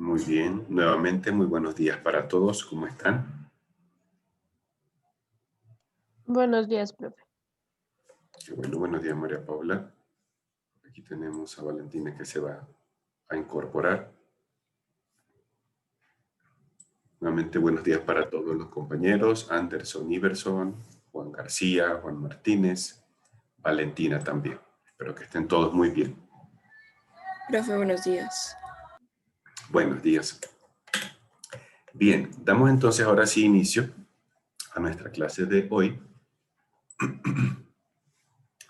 Muy bien, nuevamente muy buenos días para todos, ¿cómo están? Buenos días, profe. Qué bueno, buenos días María Paula. Aquí tenemos a Valentina que se va a incorporar. Nuevamente buenos días para todos los compañeros, Anderson Iverson, Juan García, Juan Martínez, Valentina también. Espero que estén todos muy bien. Profe, buenos días. Buenos días. Bien, damos entonces ahora sí inicio a nuestra clase de hoy,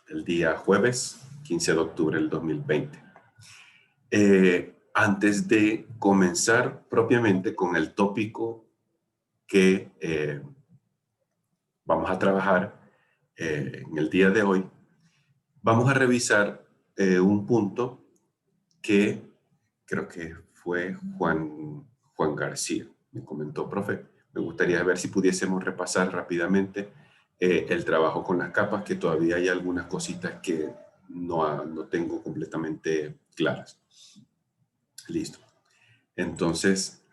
el día jueves 15 de octubre del 2020. Antes de comenzar propiamente con el tópico que vamos a trabajar en el día de hoy, vamos a revisar un punto que creo que fue Juan García. Me comentó, profe, me gustaría ver si pudiésemos repasar rápidamente el trabajo con las capas, que todavía hay algunas cositas que no tengo completamente claras. Listo. Entonces,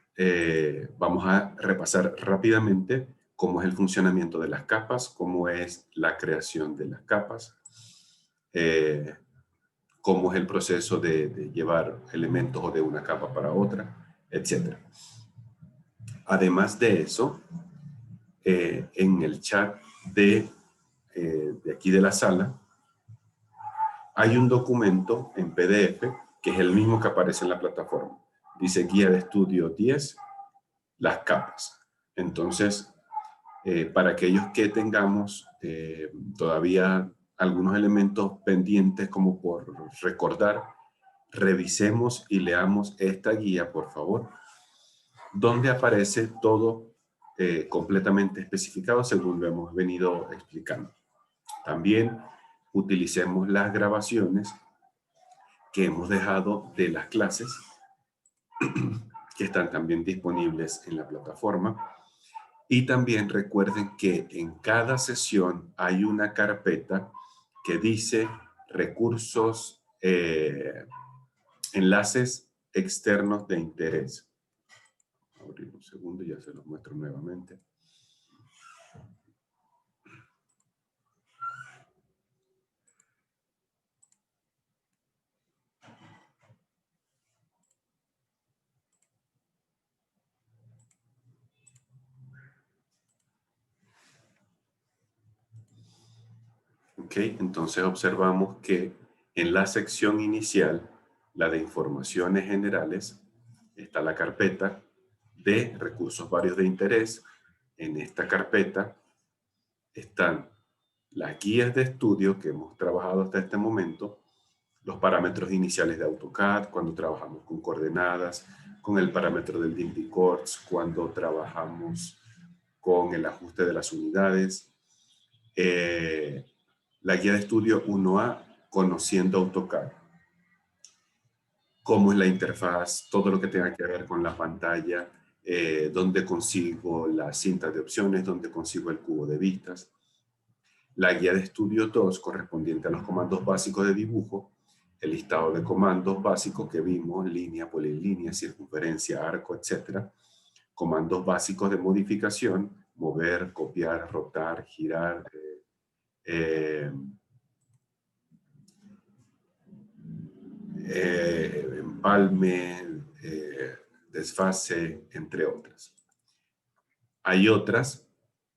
vamos a repasar rápidamente cómo es el funcionamiento de las capas, cómo es la creación de las capas, cómo es el proceso de llevar elementos o de una capa para otra, etc. Además de eso, en el chat de aquí de la sala, hay un documento en PDF que es el mismo que aparece en la plataforma. Dice Guía de Estudio 10, las capas. Entonces, para aquellos que tengamos todavía algunos elementos pendientes como por recordar, revisemos y leamos esta guía, por favor, donde aparece todo completamente especificado según lo hemos venido explicando. También utilicemos las grabaciones que hemos dejado de las clases, que están también disponibles en la plataforma. Y también recuerden que en cada sesión hay una carpeta que dice recursos, enlaces externos de interés. Voy a abrir un segundo y ya se los muestro nuevamente. Ok, entonces observamos que en la sección inicial, la de informaciones generales, está la carpeta de recursos varios de interés. En esta carpeta están las guías de estudio que hemos trabajado hasta este momento, los parámetros iniciales de AutoCAD, cuando trabajamos con coordenadas, con el parámetro del DIMP-DICORDS, cuando trabajamos con el ajuste de las unidades, la guía de estudio 1A, conociendo AutoCAD, cómo es la interfaz, todo lo que tenga que ver con la pantalla, dónde consigo las cintas de opciones, dónde consigo el cubo de vistas. La guía de estudio 2, correspondiente a los comandos básicos de dibujo, el listado de comandos básicos que vimos, línea, polilínea, circunferencia, arco, etc. Comandos básicos de modificación, mover, copiar, rotar, girar, empalme, desfase, entre otras. Hay otras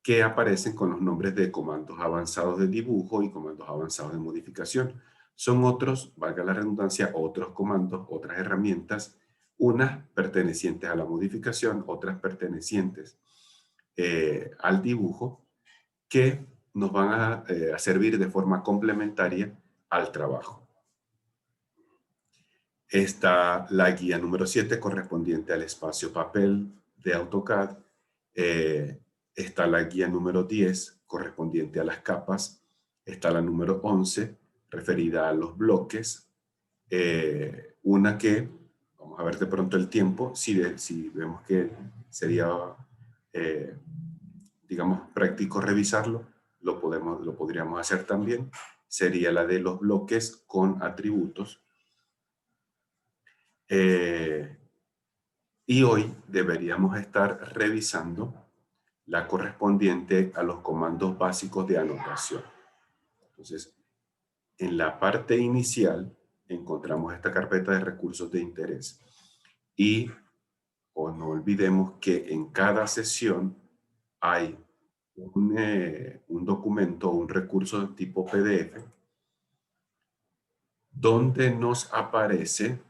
que aparecen con los nombres de comandos avanzados de dibujo y comandos avanzados de modificación. Son otros, valga la redundancia, otros comandos, otras herramientas, unas pertenecientes a la modificación, otras pertenecientes al dibujo, que nos van a servir de forma complementaria al trabajo. Está la guía número 7 correspondiente al espacio papel de AutoCAD. Está la guía número 10 correspondiente a las capas. Está la número 11 referida a los bloques. Una que, vamos a ver de pronto el tiempo, si vemos que sería, digamos, práctico revisarlo, lo podríamos hacer también. Sería la de los bloques con atributos. Y hoy deberíamos estar revisando la correspondiente a los comandos básicos de anotación. Entonces, en la parte inicial encontramos esta carpeta de recursos de interés. Y no olvidemos que en cada sesión hay un documento, un recurso de tipo PDF, donde nos aparecen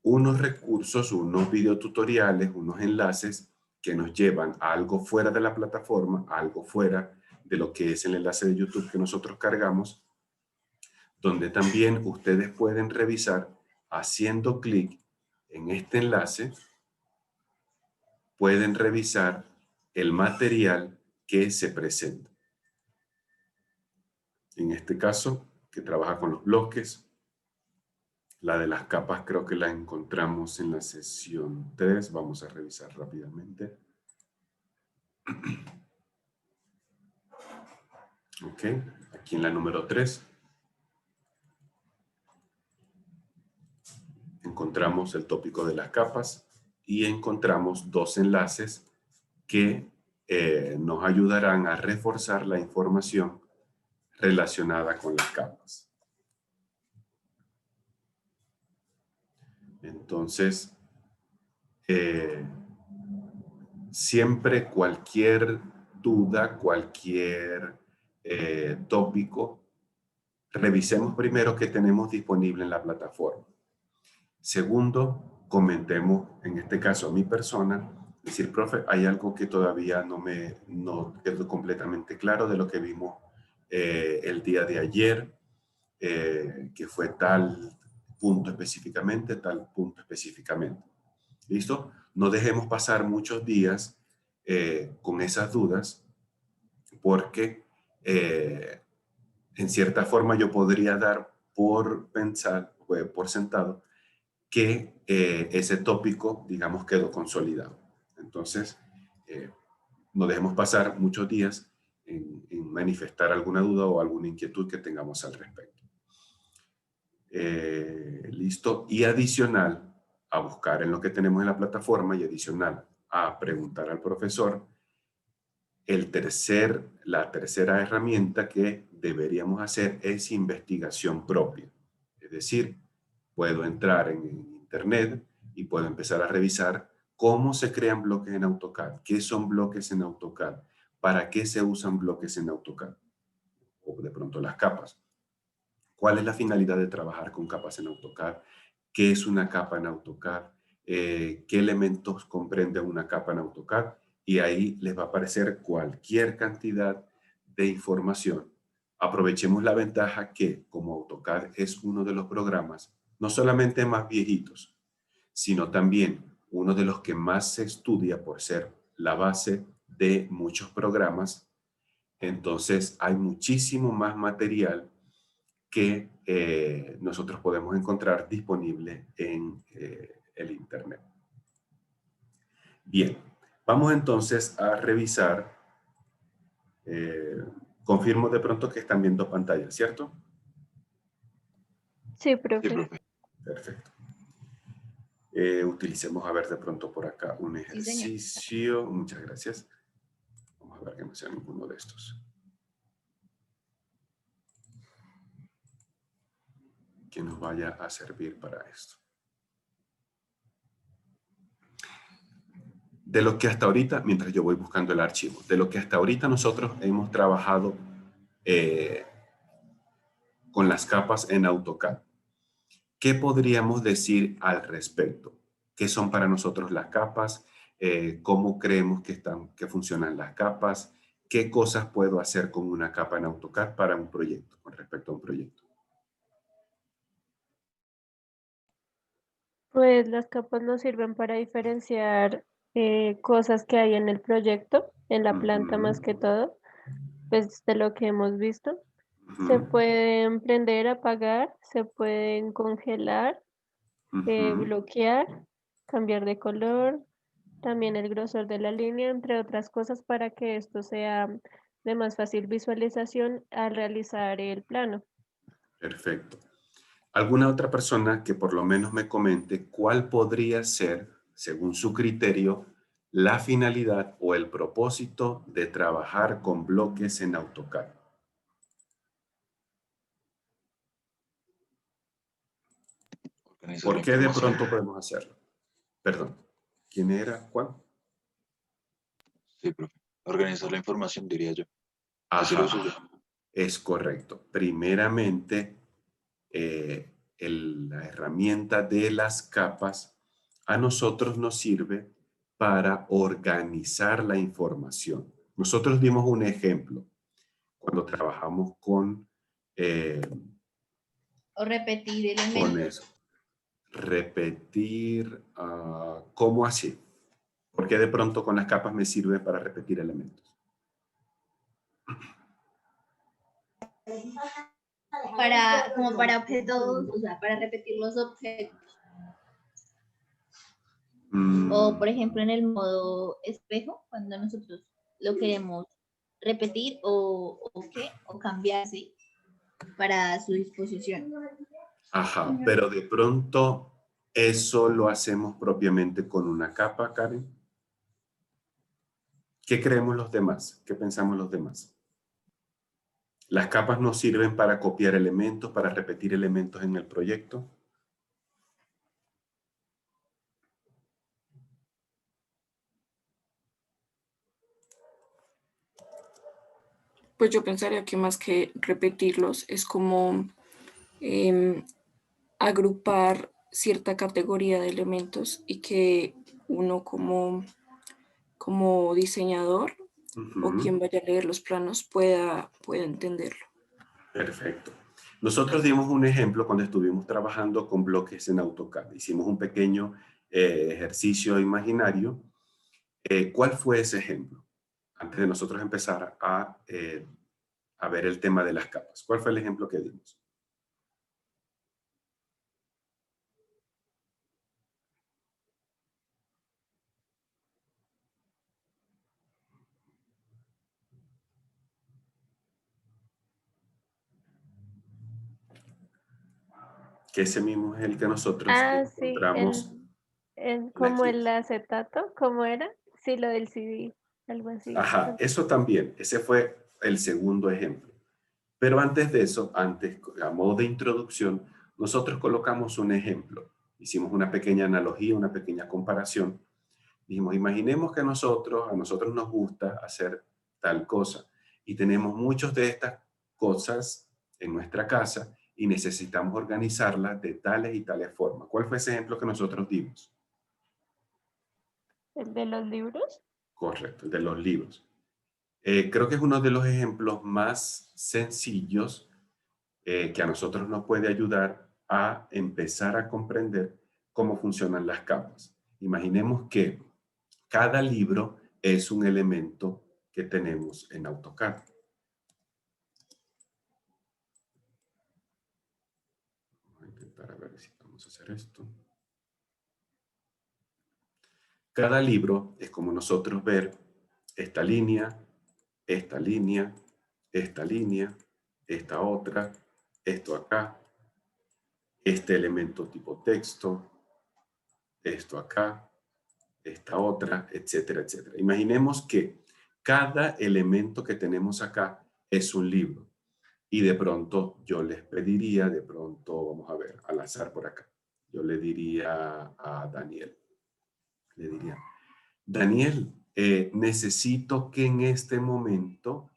unos recursos, unos videotutoriales, unos enlaces que nos llevan a algo fuera de la plataforma, a algo fuera de lo que es el enlace de YouTube que nosotros cargamos, donde también ustedes pueden revisar haciendo clic en este enlace, pueden revisar el material que se presenta. En este caso, que trabaja con los bloques, la de las capas creo que la encontramos en la sesión 3. Vamos a revisar rápidamente. Ok, aquí en la número 3 encontramos el tópico de las capas y encontramos dos enlaces que nos ayudarán a reforzar la información relacionada con las capas. Entonces, siempre cualquier duda, cualquier tópico, revisemos primero qué tenemos disponible en la plataforma. Segundo, comentemos, en este caso a mi persona, decir, profe, hay algo que todavía no quedó completamente claro de lo que vimos el día de ayer, que fue tal punto específicamente, tal punto específicamente. ¿Listo? No dejemos pasar muchos días con esas dudas, porque en cierta forma yo podría dar por sentado que ese tópico, digamos, quedó consolidado. Entonces, no dejemos pasar muchos días en manifestar alguna duda o alguna inquietud que tengamos al respecto. Listo. Y adicional a buscar en lo que tenemos en la plataforma y adicional a preguntar al profesor, la tercera herramienta que deberíamos hacer es investigación propia. Es decir, puedo entrar en internet y puedo empezar a revisar cómo se crean bloques en AutoCAD, qué son bloques en AutoCAD, para qué se usan bloques en AutoCAD, o de pronto las capas. ¿Cuál es la finalidad de trabajar con capas en AutoCAD? ¿Qué es una capa en AutoCAD? ¿Qué elementos comprende una capa en AutoCAD? Y ahí les va a aparecer cualquier cantidad de información. Aprovechemos la ventaja que, como AutoCAD es uno de los programas, no solamente más viejitos, sino también uno de los que más se estudia por ser la base de muchos programas. Entonces hay muchísimo más material que nosotros podemos encontrar disponible en el Internet. Bien, vamos entonces a revisar. Confirmo de pronto que están viendo pantalla, ¿cierto? Sí, profe. Sí, profe. Perfecto. Utilicemos a ver de pronto por acá un ejercicio. Sí, muchas gracias. Vamos a ver que no sea ninguno de estos. Que nos vaya a servir para esto. De lo que hasta ahorita, mientras yo voy buscando el archivo, de lo que hasta ahorita nosotros hemos trabajado con las capas en AutoCAD. ¿Qué podríamos decir al respecto? ¿Qué son para nosotros las capas? ¿Cómo creemos que funcionan las capas? ¿Qué cosas puedo hacer con una capa en AutoCAD para un proyecto, con respecto a un proyecto? Pues las capas nos sirven para diferenciar cosas que hay en el proyecto, en la planta más que todo, pues de lo que hemos visto. Se pueden prender, apagar, se pueden congelar, bloquear, cambiar de color, también el grosor de la línea, entre otras cosas, para que esto sea de más fácil visualización al realizar el plano. Perfecto. ¿Alguna otra persona que por lo menos me comente cuál podría ser, según su criterio, la finalidad o el propósito de trabajar con bloques en AutoCAD? Organizar la ¿Por qué de información. pronto podemos hacerlo? Perdón, ¿quién era Juan? Sí, profe. Organizar la información, diría yo. Decir Ajá, eso yo. es correcto. Primeramente, la herramienta de las capas a nosotros nos sirve para organizar la información. Nosotros dimos un ejemplo cuando trabajamos con, O repetir con elementos. eso. Repetir, ¿cómo así? Porque de pronto con las capas me sirve para repetir elementos. Como para objetos, o sea, para repetir los objetos. O por ejemplo en el modo espejo, cuando nosotros lo queremos repetir o cambiar, ¿sí? Para su disposición. Ajá, pero de pronto eso lo hacemos propiamente con una capa, Karen. ¿Qué creemos los demás? ¿Qué pensamos los demás? ¿Las capas nos sirven para copiar elementos, para repetir elementos en el proyecto? Pues yo pensaría que más que repetirlos es como em, agrupar cierta categoría de elementos y que uno como diseñador o quien vaya a leer los planos pueda entenderlo. Perfecto. Nosotros dimos un ejemplo cuando estuvimos trabajando con bloques en AutoCAD. Hicimos un pequeño ejercicio imaginario. ¿Cuál fue ese ejemplo? Antes de nosotros empezar a ver el tema de las capas. ¿Cuál fue el ejemplo que dimos? Que ese mismo es el que nosotros Sí, encontramos en la como el clase. acetato, ¿cómo era? Sí, lo del CD, algo así. Ajá, eso también. Ese fue el segundo ejemplo. Pero antes de eso, a modo de introducción, nosotros colocamos un ejemplo. Hicimos una pequeña analogía, una pequeña comparación. Dijimos, imaginemos que a nosotros nos gusta hacer tal cosa y tenemos muchas de estas cosas en nuestra casa y necesitamos organizarlas de tales y tales formas. ¿Cuál fue ese ejemplo que nosotros dimos? ¿El de los libros? Correcto, el de los libros. Creo que es uno de los ejemplos más sencillos que a nosotros nos puede ayudar a empezar a comprender cómo funcionan las capas. Imaginemos que cada libro es un elemento que tenemos en AutoCAD. Vamos a intentar a ver si vamos a hacer esto. Cada libro es como nosotros ver esta línea, esta línea, esta línea, esta otra, esto acá, este elemento tipo texto, esto acá, esta otra, etcétera, etcétera. Imaginemos que cada elemento que tenemos acá es un libro y de pronto yo les pediría, de pronto, vamos a ver, al azar por acá, yo le diría a Daniel, le diría, Daniel, necesito que en este momento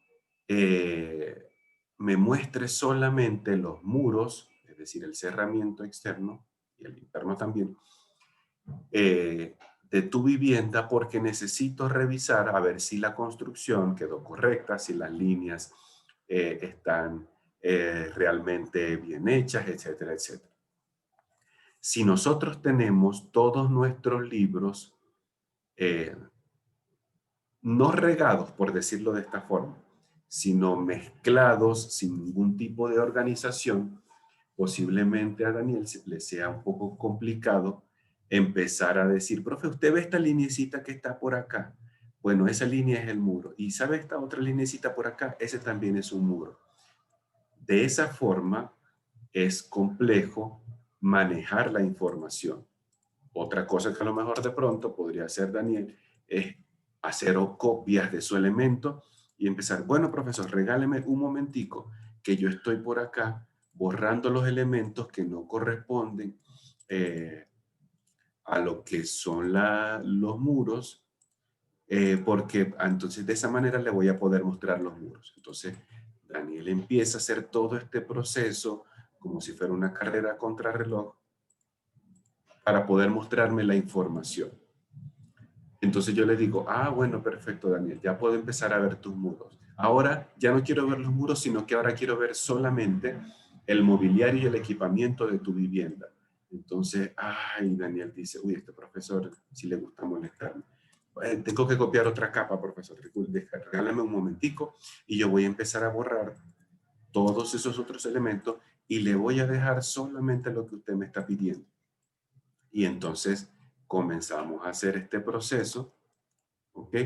me muestres solamente los muros, es decir, el cerramiento externo y el interno también, de tu vivienda porque necesito revisar a ver si la construcción quedó correcta, si las líneas están realmente bien hechas, etcétera, etcétera. Si nosotros tenemos todos nuestros libros no regados, por decirlo de esta forma, sino mezclados sin ningún tipo de organización, posiblemente a Daniel le sea un poco complicado empezar a decir, profe, ¿usted ve esta linecita que está por acá? Bueno, esa línea es el muro. ¿Y sabe esta otra linecita por acá? Ese también es un muro. De esa forma, es complejo manejar la información. Otra cosa que a lo mejor de pronto podría hacer Daniel es hacer copias de su elemento y empezar, bueno, profesor, regáleme un momentico que yo estoy por acá borrando los elementos que no corresponden a lo que son los muros, porque entonces de esa manera le voy a poder mostrar los muros. Entonces, Daniel empieza a hacer todo este proceso como si fuera una carrera contrarreloj para poder mostrarme la información. Entonces yo le digo, bueno, perfecto, Daniel, ya puedo empezar a ver tus muros. Ahora ya no quiero ver los muros, sino que ahora quiero ver solamente el mobiliario y el equipamiento de tu vivienda. Entonces, Daniel dice, uy, este profesor sí le gusta molestarme. Tengo que copiar otra capa, profesor. Regálame un momentico y yo voy a empezar a borrar todos esos otros elementos y le voy a dejar solamente lo que usted me está pidiendo. Y entonces comenzamos a hacer este proceso, ¿ok?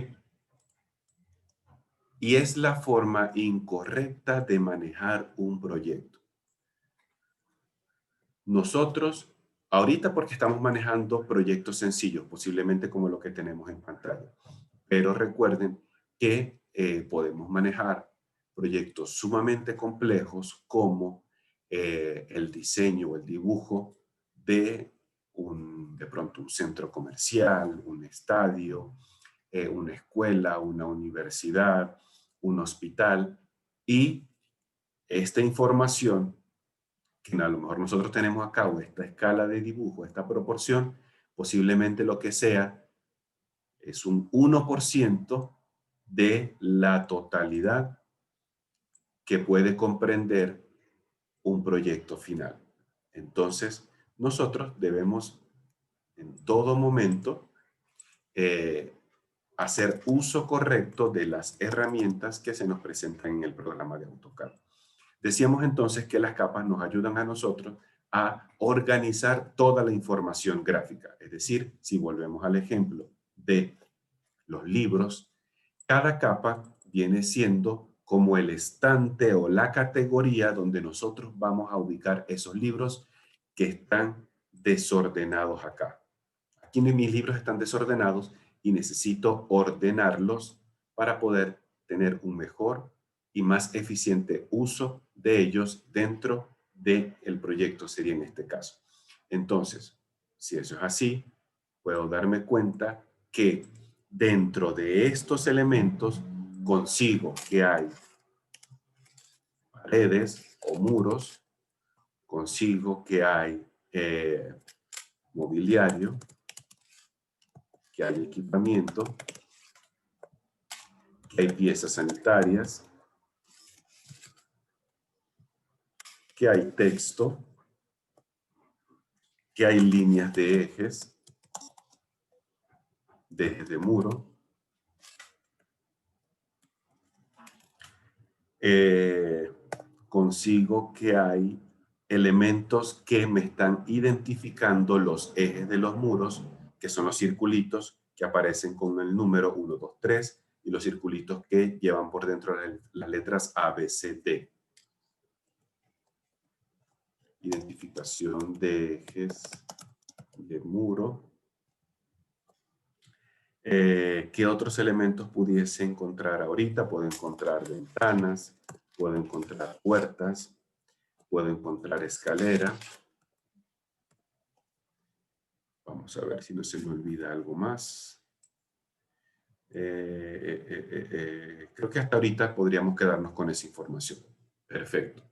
Y es la forma incorrecta de manejar un proyecto. Nosotros, ahorita porque estamos manejando proyectos sencillos, posiblemente como lo que tenemos en pantalla, pero recuerden que podemos manejar proyectos sumamente complejos como el diseño o el dibujo de pronto un centro comercial, un estadio, una escuela, una universidad, un hospital, y esta información que a lo mejor nosotros tenemos acá, o esta escala de dibujo, esta proporción, posiblemente lo que sea es un 1% de la totalidad que puede comprender un proyecto final. Entonces, nosotros debemos en todo momento hacer uso correcto de las herramientas que se nos presentan en el programa de AutoCAD. Decíamos entonces que las capas nos ayudan a nosotros a organizar toda la información gráfica. Es decir, si volvemos al ejemplo de los libros, cada capa viene siendo como el estante o la categoría donde nosotros vamos a ubicar esos libros que están desordenados acá. Aquí mis libros están desordenados y necesito ordenarlos para poder tener un mejor y más eficiente uso de ellos dentro del proyecto, sería en este caso. Entonces, si eso es así, puedo darme cuenta que dentro de estos elementos consigo que hay paredes o muros, consigo que hay mobiliario, que hay equipamiento, que hay piezas sanitarias, que hay texto, que hay líneas de ejes, de ejes de muro, consigo que hay elementos que me están identificando los ejes de los muros, que son los circulitos que aparecen con el número 1, 2, 3, y los circulitos que llevan por dentro las letras A, B, C, D. Identificación de ejes de muro. ¿Qué otros elementos pudiese encontrar ahorita? Puedo encontrar ventanas, puedo encontrar puertas, puedo encontrar escalera. Vamos a ver si no se me olvida algo más. Creo que hasta ahorita podríamos quedarnos con esa información. Perfecto.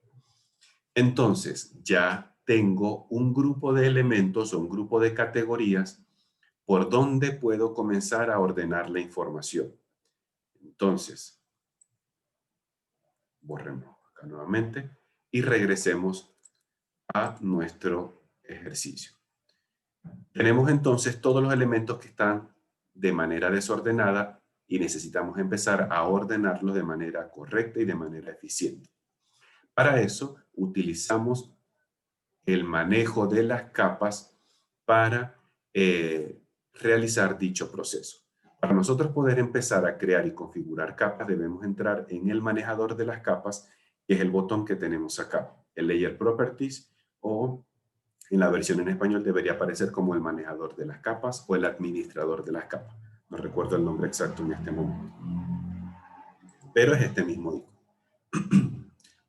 Entonces, ya tengo un grupo de elementos o un grupo de categorías por donde puedo comenzar a ordenar la información. Entonces, borremos acá nuevamente y regresemos a nuestro ejercicio. Tenemos entonces todos los elementos que están de manera desordenada y necesitamos empezar a ordenarlos de manera correcta y de manera eficiente. Para eso utilizamos el manejo de las capas para realizar dicho proceso. Para nosotros poder empezar a crear y configurar capas, debemos entrar en el manejador de las capas, que es el botón que tenemos acá, el Layer Properties, o en la versión en español debería aparecer como el manejador de las capas o el administrador de las capas. No recuerdo el nombre exacto en este momento. Pero es este mismo icono.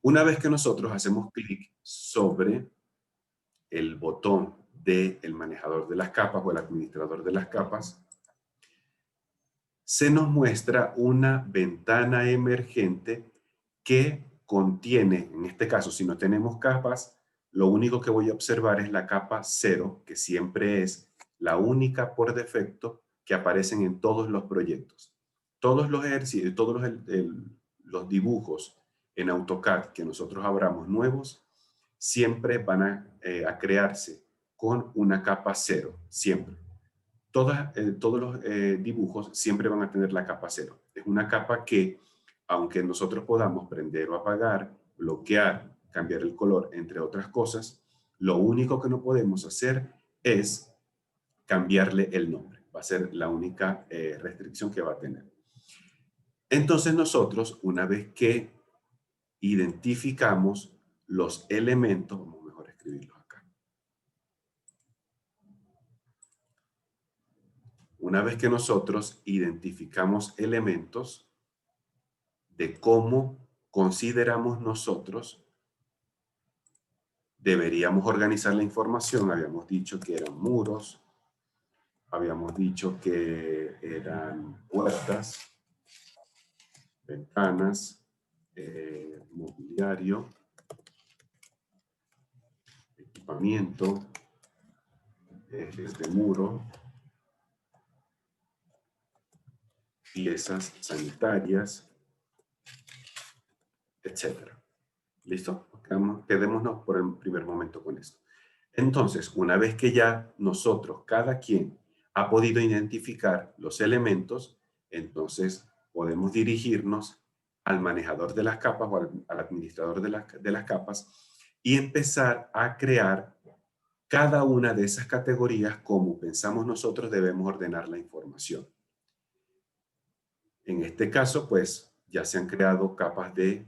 Una vez que nosotros hacemos clic sobre el botón del manejador de las capas o el administrador de las capas, se nos muestra una ventana emergente que contiene, en este caso, si no tenemos capas, lo único que voy a observar es la capa 0, que siempre es la única por defecto que aparecen en todos los proyectos. Todos los ejercicios, todos los dibujos en AutoCAD que nosotros abramos nuevos, siempre van a crearse con una capa 0, siempre. Todos los dibujos siempre van a tener la capa 0. Es una capa que, aunque nosotros podamos prender o apagar, bloquear, cambiar el color, entre otras cosas, lo único que no podemos hacer es cambiarle el nombre. Va a ser la única restricción que va a tener. Entonces nosotros, una vez que identificamos los elementos, vamos mejor a escribirlos acá. Una vez que nosotros identificamos elementos de cómo consideramos nosotros, deberíamos organizar la información. Habíamos dicho que eran muros, habíamos dicho que eran puertas, ventanas, mobiliario, equipamiento, ejes de muro, piezas sanitarias, etcétera. ¿Listo? Quedémonos por el primer momento con esto. Entonces, una vez que ya nosotros, cada quien, ha podido identificar los elementos, entonces podemos dirigirnos al manejador de las capas o al administrador de las capas y empezar a crear cada una de esas categorías como pensamos nosotros debemos ordenar la información. En este caso, pues, ya se han creado capas de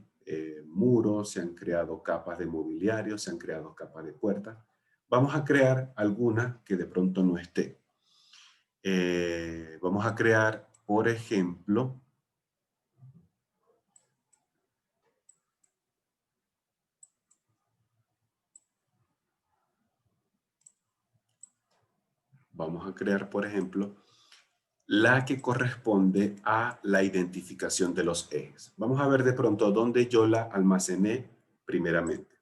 muros, se han creado capas de mobiliario, se han creado capas de puertas. Vamos a crear alguna que de pronto no esté. Vamos a crear, por ejemplo, la que corresponde a la identificación de los ejes. Vamos a ver de pronto dónde yo la almacené primeramente.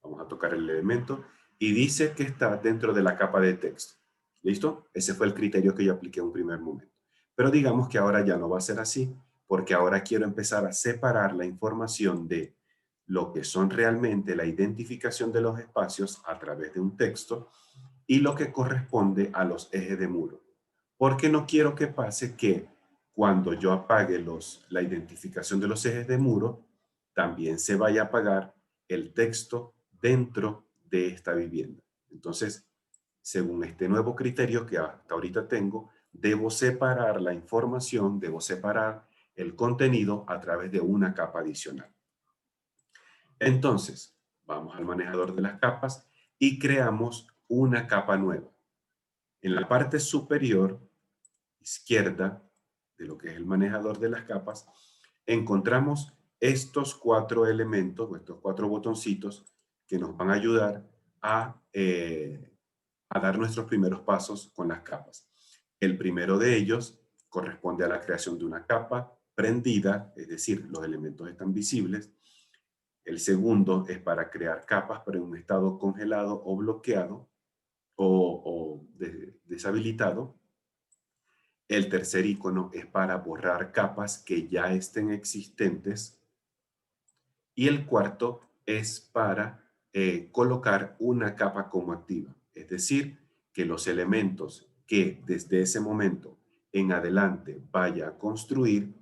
Vamos a tocar el elemento y dice que está dentro de la capa de texto. ¿Listo? Ese fue el criterio que yo apliqué en un primer momento. Pero digamos que ahora ya no va a ser así, porque ahora quiero empezar a separar la información de lo que son realmente la identificación de los espacios a través de un texto y lo que corresponde a los ejes de muro. Porque no quiero que pase que cuando yo apague la identificación de los ejes de muro, también se vaya a apagar el texto dentro de esta vivienda. Entonces, según este nuevo criterio que hasta ahorita tengo, debo separar la información, debo separar el contenido a través de una capa adicional. Entonces, vamos al manejador de las capas y creamos una capa nueva. En la parte superior izquierda de lo que es el manejador de las capas, encontramos estos 4 elementos o estos 4 botoncitos que nos van a ayudar a dar nuestros primeros pasos con las capas. El primero de ellos corresponde a la creación de una capa prendida, es decir, los elementos están visibles. El segundo es para crear capas pero en un estado congelado o bloqueado o deshabilitado. El tercer icono es para borrar capas que ya estén existentes. Y el cuarto es para colocar una capa como activa. Es decir, que los elementos que desde ese momento en adelante vaya a construir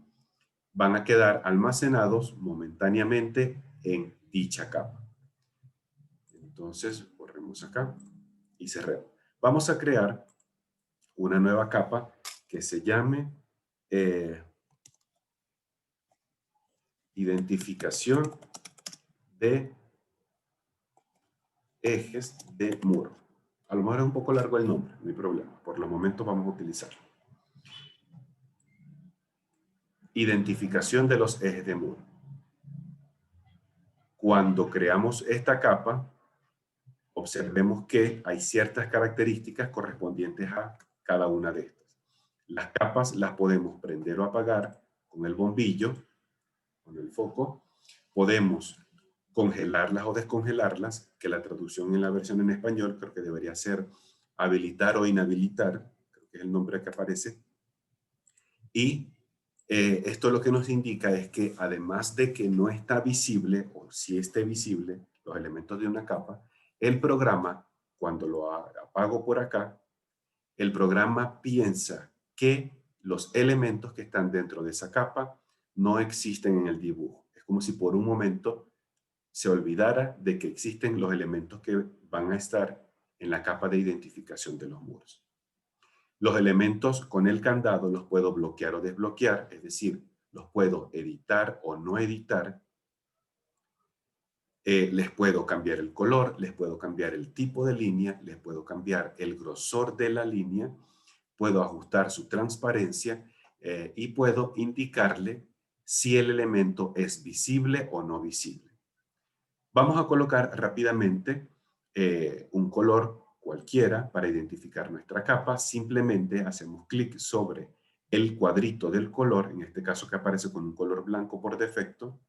van a quedar almacenados momentáneamente en dicha capa. Entonces, borremos acá y cerremos. Vamos a crear una nueva capa que se llame identificación de ejes de muro. A lo mejor es un poco largo el nombre, no hay problema. Por los momentos vamos a utilizarlo. Identificación de los ejes de muro. Cuando creamos esta capa, observemos que hay ciertas características correspondientes a cada una de estas. Las capas las podemos prender o apagar con el bombillo, con el foco. Podemos congelarlas o descongelarlas, que la traducción en la versión en español creo que debería ser habilitar o inhabilitar, creo que es el nombre que aparece. Y esto lo que nos indica es que además de que no está visible, o si esté visible, los elementos de una capa, el programa, cuando lo apago por acá, el programa piensa que los elementos que están dentro de esa capa no existen en el dibujo. Es como si por un momento se olvidara de que existen los elementos que van a estar en la capa de identificación de los muros. Los elementos con el candado los puedo bloquear o desbloquear, es decir, los puedo editar o no editar. Les puedo cambiar el color, les puedo cambiar el tipo de línea, les puedo cambiar el grosor de la línea, puedo ajustar su transparencia y puedo indicarle si el elemento es visible o no visible. Vamos a colocar rápidamente un color cualquiera para identificar nuestra capa. Simplemente hacemos clic sobre el cuadrito del color, en este caso que aparece con un color blanco por defecto.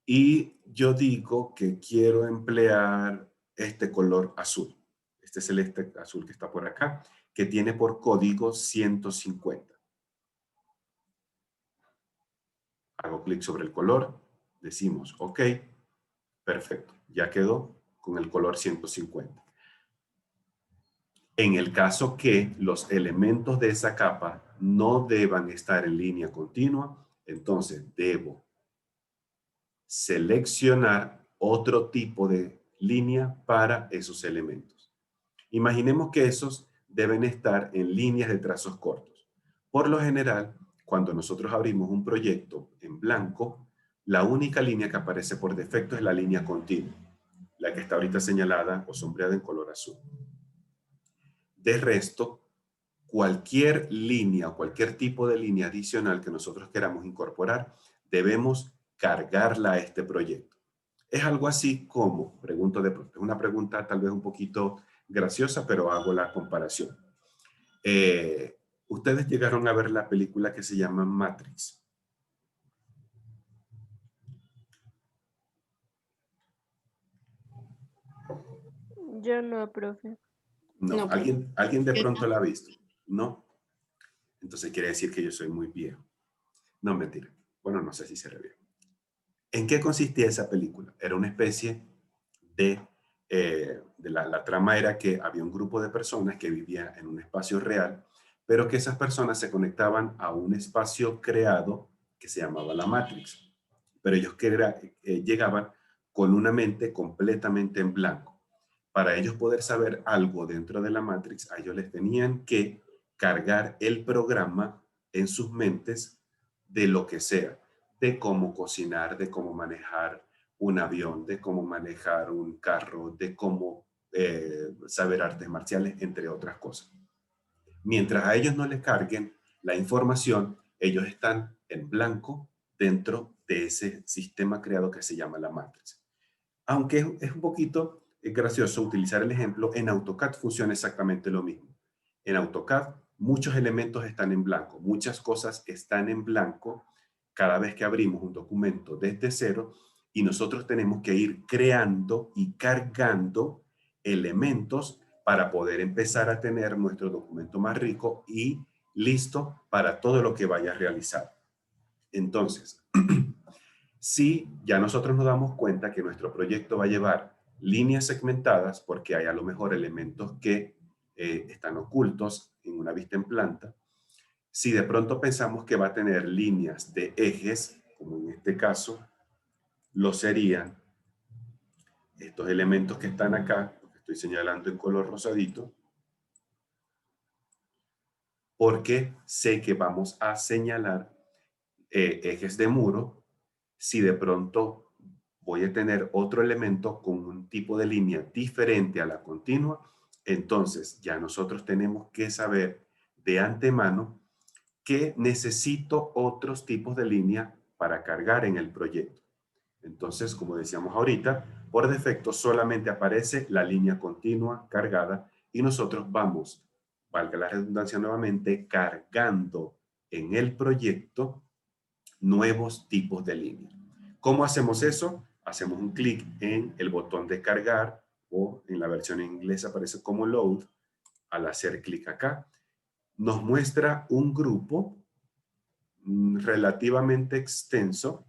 Y yo digo que quiero emplear este color azul. Este celeste azul que está por acá, que tiene por código 150. Hago clic sobre el color, decimos OK. Perfecto, ya quedó con el color 150. En el caso que los elementos de esa capa no deban estar en línea continua, entonces debo seleccionar otro tipo de línea para esos elementos. Imaginemos que esos deben estar en líneas de trazos cortos. Por lo general, cuando nosotros abrimos un proyecto en blanco, la única línea que aparece por defecto es la línea continua, la que está ahorita señalada o sombreada en color azul. De resto, cualquier línea o cualquier tipo de línea adicional que nosotros queramos incorporar, debemos cargarla a este proyecto. Es algo así como, pregunto de pronto, es una pregunta tal vez un poquito graciosa, pero hago la comparación. ¿Ustedes llegaron a ver la película que se llama Matrix? Yo no, profe. No, No, profe. ¿alguien de pronto la ha visto? ¿No? Entonces quiere decir que yo soy muy viejo. No, mentira. Bueno, no sé si seré viejo. ¿En qué consistía esa película? Era una especie de la trama era que había un grupo de personas que vivía en un espacio real, pero que esas personas se conectaban a un espacio creado que se llamaba la Matrix. Pero ellos llegaban con una mente completamente en blanco. Para ellos poder saber algo dentro de la Matrix, a ellos les tenían que cargar el programa en sus mentes de lo que sea, de cómo cocinar, de cómo manejar un avión, de cómo manejar un carro, de cómo saber artes marciales, entre otras cosas. Mientras a ellos no les carguen la información, ellos están en blanco dentro de ese sistema creado que se llama la Matrix. Aunque es un poquito gracioso utilizar el ejemplo, en AutoCAD funciona exactamente lo mismo. En AutoCAD muchos elementos están en blanco, muchas cosas están en blanco cada vez que abrimos un documento desde cero y nosotros tenemos que ir creando y cargando elementos para poder empezar a tener nuestro documento más rico y listo para todo lo que vaya a realizar. Entonces, si ya nosotros nos damos cuenta que nuestro proyecto va a llevar líneas segmentadas, porque hay a lo mejor elementos que están ocultos en una vista en planta, si de pronto pensamos que va a tener líneas de ejes, como en este caso, lo serían estos elementos que están acá, que estoy señalando en color rosadito, porque sé que vamos a señalar ejes de muro. Si de pronto voy a tener otro elemento con un tipo de línea diferente a la continua, entonces ya nosotros tenemos que saber de antemano que necesito otros tipos de línea para cargar en el proyecto. Entonces, como decíamos ahorita, por defecto solamente aparece la línea continua cargada y nosotros vamos, valga la redundancia nuevamente, cargando en el proyecto nuevos tipos de línea. ¿Cómo hacemos eso? Hacemos un clic en el botón de cargar o en la versión en inglés aparece como load. Al hacer clic acá, nos muestra un grupo relativamente extenso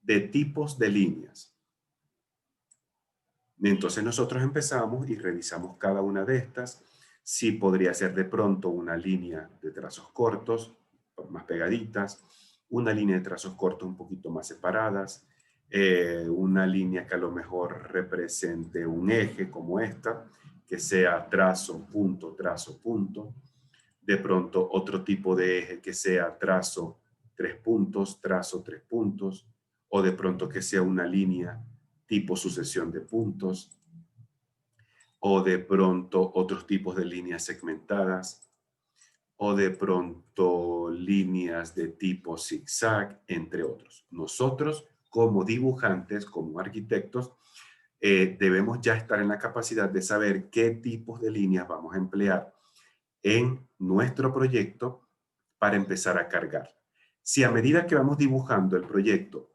de tipos de líneas. Entonces nosotros empezamos y revisamos cada una de estas. Si podría ser de pronto una línea de trazos cortos, más pegaditas, una línea de trazos cortos un poquito más separadas, una línea que a lo mejor represente un eje como esta, que sea trazo, punto, de pronto otro tipo de eje que sea trazo, 3 puntos, trazo, 3 puntos, o de pronto que sea una línea tipo sucesión de puntos, o de pronto otros tipos de líneas segmentadas, o de pronto líneas de tipo zigzag, entre otros. Nosotros, como dibujantes, como arquitectos, debemos ya estar en la capacidad de saber qué tipos de líneas vamos a emplear en nuestro proyecto para empezar a cargar. Si a medida que vamos dibujando el proyecto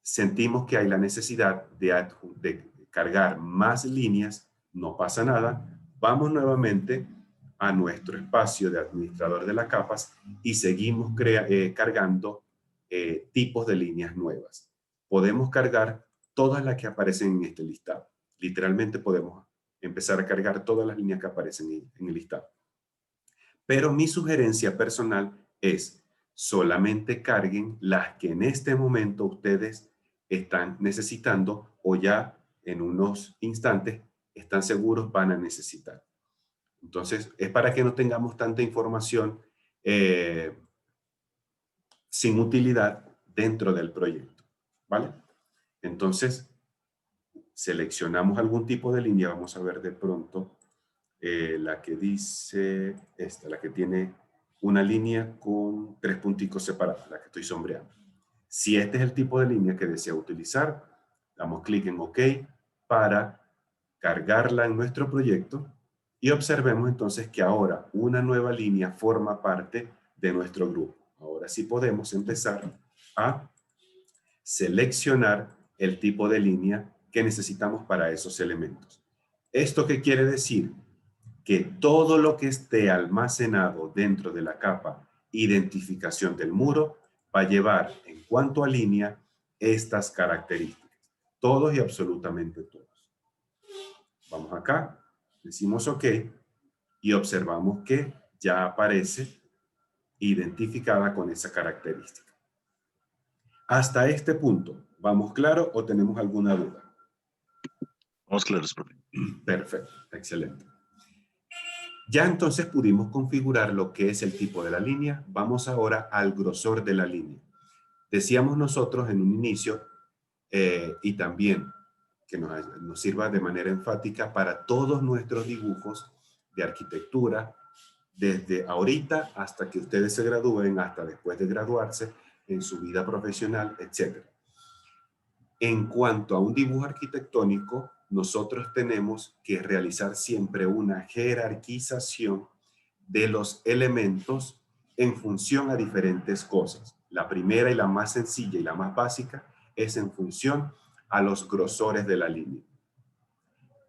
sentimos que hay la necesidad de cargar más líneas, no pasa nada, vamos nuevamente a nuestro espacio de administrador de las capas y seguimos cargando tipos de líneas nuevas. Podemos cargar todas las que aparecen en este listado. Literalmente podemos empezar a cargar todas las líneas que aparecen en el listado. Pero mi sugerencia personal es solamente carguen las que en este momento ustedes están necesitando o ya en unos instantes están seguros van a necesitar. Entonces, es para que no tengamos tanta información sin utilidad dentro del proyecto, ¿vale? Entonces, seleccionamos algún tipo de línea, vamos a ver de pronto la que dice esta, la que tiene una línea con 3 punticos separados, la que estoy sombreando. Si este es el tipo de línea que desea utilizar, damos clic en OK para cargarla en nuestro proyecto y observemos entonces que ahora una nueva línea forma parte de nuestro grupo. Ahora sí podemos empezar a seleccionar el tipo de línea que necesitamos para esos elementos. ¿Esto qué quiere decir? Que todo lo que esté almacenado dentro de la capa identificación del muro va a llevar en cuanto a línea estas características. Todos y absolutamente todos. Vamos acá, decimos OK y observamos que ya aparece identificada con esa característica. Hasta este punto, ¿vamos claro o tenemos alguna duda? Vamos claros, profe. Perfecto, excelente. Ya entonces pudimos configurar lo que es el tipo de la línea. Vamos ahora al grosor de la línea. Decíamos nosotros en un inicio, y también que nos sirva de manera enfática para todos nuestros dibujos de arquitectura, desde ahorita hasta que ustedes se gradúen, hasta después de graduarse, en su vida profesional, etc. En cuanto a un dibujo arquitectónico, nosotros tenemos que realizar siempre una jerarquización de los elementos en función a diferentes cosas. La primera y la más sencilla y la más básica es en función a los grosores de la línea.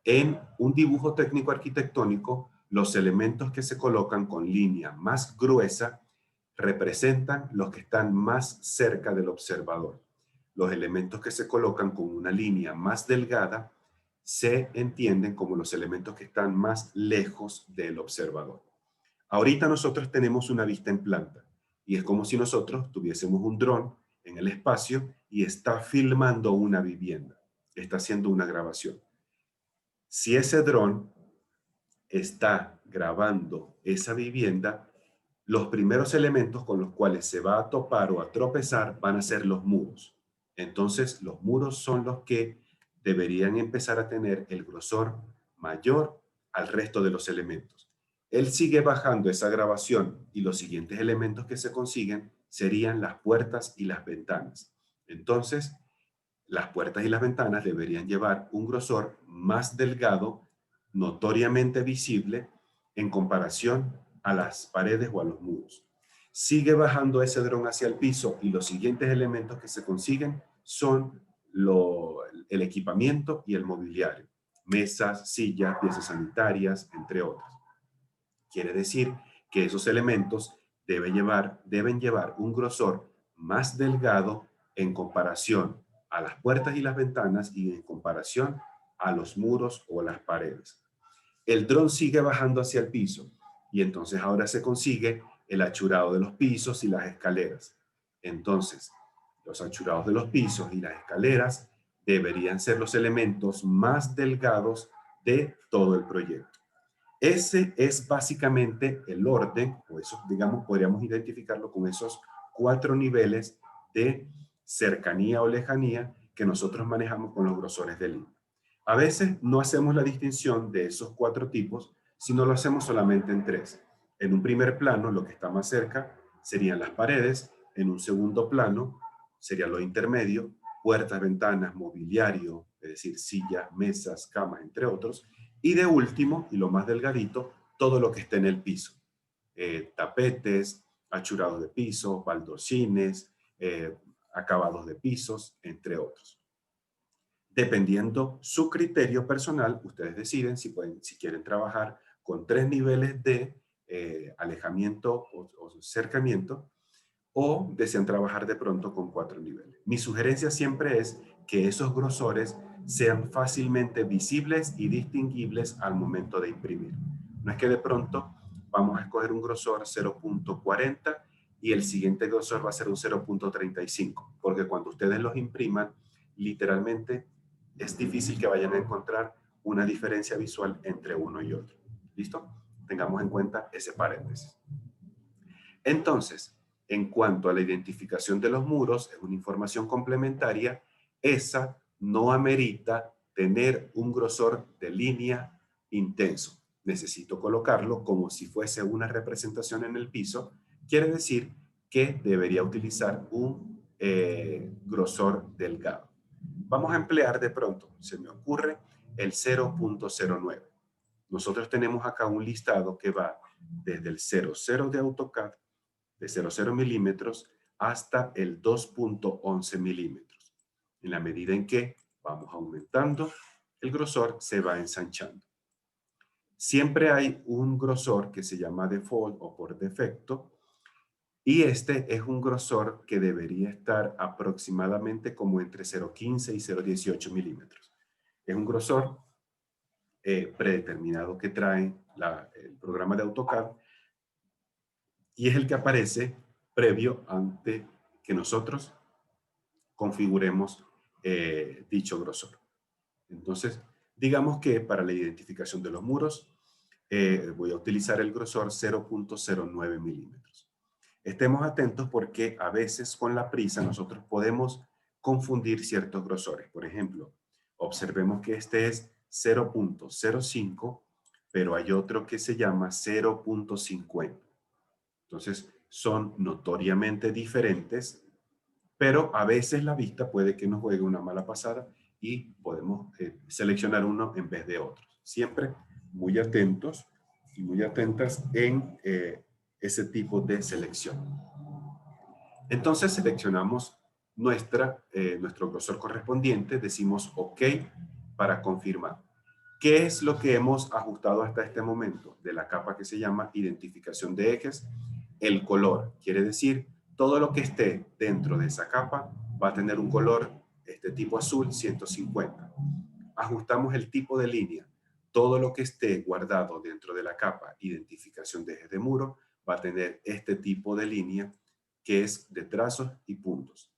En un dibujo técnico arquitectónico, los elementos que se colocan con línea más gruesa representan los que están más cerca del observador. Los elementos que se colocan con una línea más delgada se entienden como los elementos que están más lejos del observador. Ahorita nosotros tenemos una vista en planta y es como si nosotros tuviésemos un dron en el espacio y está filmando una vivienda, está haciendo una grabación. Si ese dron está grabando esa vivienda, los primeros elementos con los cuales se va a topar o a tropezar van a ser los muros. Entonces, los muros son los que deberían empezar a tener el grosor mayor al resto de los elementos. Él sigue bajando esa grabación y los siguientes elementos que se consiguen serían las puertas y las ventanas. Entonces, las puertas y las ventanas deberían llevar un grosor más delgado, notoriamente visible, en comparación a las paredes o a los muros. Sigue bajando ese dron hacia el piso y los siguientes elementos que se consiguen son el equipamiento y el mobiliario. Mesas, sillas, piezas sanitarias, entre otros. Quiere decir que esos elementos deben llevar un grosor más delgado en comparación a las puertas y las ventanas y en comparación a los muros o las paredes. El dron sigue bajando hacia el piso y entonces ahora se consigue el achurado de los pisos y las escaleras. Entonces, los achurados de los pisos y las escaleras deberían ser los elementos más delgados de todo el proyecto. Ese es básicamente el orden, o eso, digamos, podríamos identificarlo con esos 4 niveles de cercanía o lejanía que nosotros manejamos con los grosores de línea. A veces no hacemos la distinción de esos 4 tipos, sino lo hacemos solamente en 3. En un primer plano, lo que está más cerca serían las paredes. En un segundo plano, sería lo intermedio, puertas, ventanas, mobiliario, es decir, sillas, mesas, camas, entre otros. Y de último, y lo más delgadito, todo lo que esté en el piso. Tapetes, achurados de piso, baldocines, acabados de pisos, entre otros. Dependiendo su criterio personal, ustedes deciden si quieren trabajar con 3 niveles de alejamiento o cercamiento, o desean trabajar de pronto con 4 niveles. Mi sugerencia siempre es que esos grosores sean fácilmente visibles y distinguibles al momento de imprimir. No es que de pronto vamos a escoger un grosor 0.40 y el siguiente grosor va a ser un 0.35, porque cuando ustedes los impriman, literalmente es difícil que vayan a encontrar una diferencia visual entre uno y otro. ¿Listo? Tengamos en cuenta ese paréntesis. Entonces, en cuanto a la identificación de los muros, es una información complementaria. Esa no amerita tener un grosor de línea intenso. Necesito colocarlo como si fuese una representación en el piso. Quiere decir que debería utilizar un grosor delgado. Vamos a emplear de pronto, se me ocurre, el 0.09. Nosotros tenemos acá un listado que va desde el 00 de AutoCAD, de 0,0 milímetros hasta el 2.11 milímetros. En la medida en que vamos aumentando, el grosor se va ensanchando. Siempre hay un grosor que se llama default o por defecto, y este es un grosor que debería estar aproximadamente como entre 0.15 y 0.18 milímetros. Es un grosor predeterminado que trae el programa de AutoCAD y es el que aparece previo ante que nosotros configuremos dicho grosor. Entonces, digamos que para la identificación de los muros voy a utilizar el grosor 0.09 milímetros. Estemos atentos porque a veces con la prisa nosotros podemos confundir ciertos grosores. Por ejemplo, observemos que este es 0.05, pero hay otro que se llama 0.50. Entonces, son notoriamente diferentes, pero a veces la vista puede que nos juegue una mala pasada y podemos seleccionar uno en vez de otro. Siempre muy atentos y muy atentas en ese tipo de selección. Entonces seleccionamos nuestro grosor correspondiente, decimos OK para confirmar. ¿Qué es lo que hemos ajustado hasta este momento de la capa que se llama identificación de ejes? El color, quiere decir todo lo que esté dentro de esa capa va a tener un color tipo azul 150. Ajustamos el tipo de línea. Todo lo que esté guardado dentro de la capa identificación de ejes de muro va a tener este tipo de línea que es de trazos y puntos.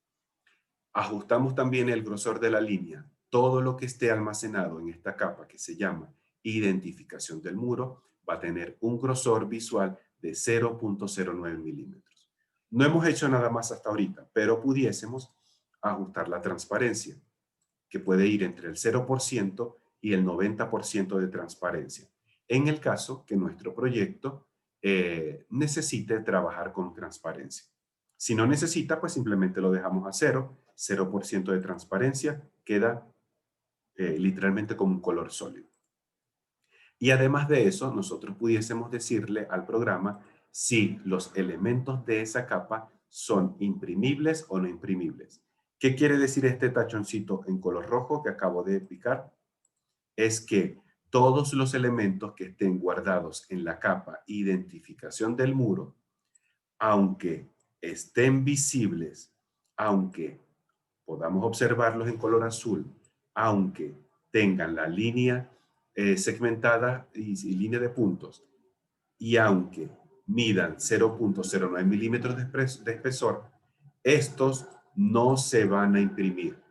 Ajustamos también el grosor de la línea. Todo lo que esté almacenado en esta capa que se llama identificación del muro va a tener un grosor visual de 0.09 milímetros. No hemos hecho nada más hasta ahorita, pero pudiésemos ajustar la transparencia, que puede ir entre el 0% y el 90% de transparencia, en el caso que nuestro proyecto necesite trabajar con transparencia. Si no necesita, pues simplemente lo dejamos a 0% de transparencia, queda literalmente como un color sólido. Y además de eso, nosotros pudiésemos decirle al programa si los elementos de esa capa son imprimibles o no imprimibles. ¿Qué quiere decir este tachoncito en color rojo que acabo de picar? Es que todos los elementos que estén guardados en la capa identificación del muro, aunque estén visibles, aunque podamos observarlos en color azul, aunque tengan la línea segmentada y línea de puntos, y aunque midan 0.09 milímetros de espesor, estos no se van a imprimir.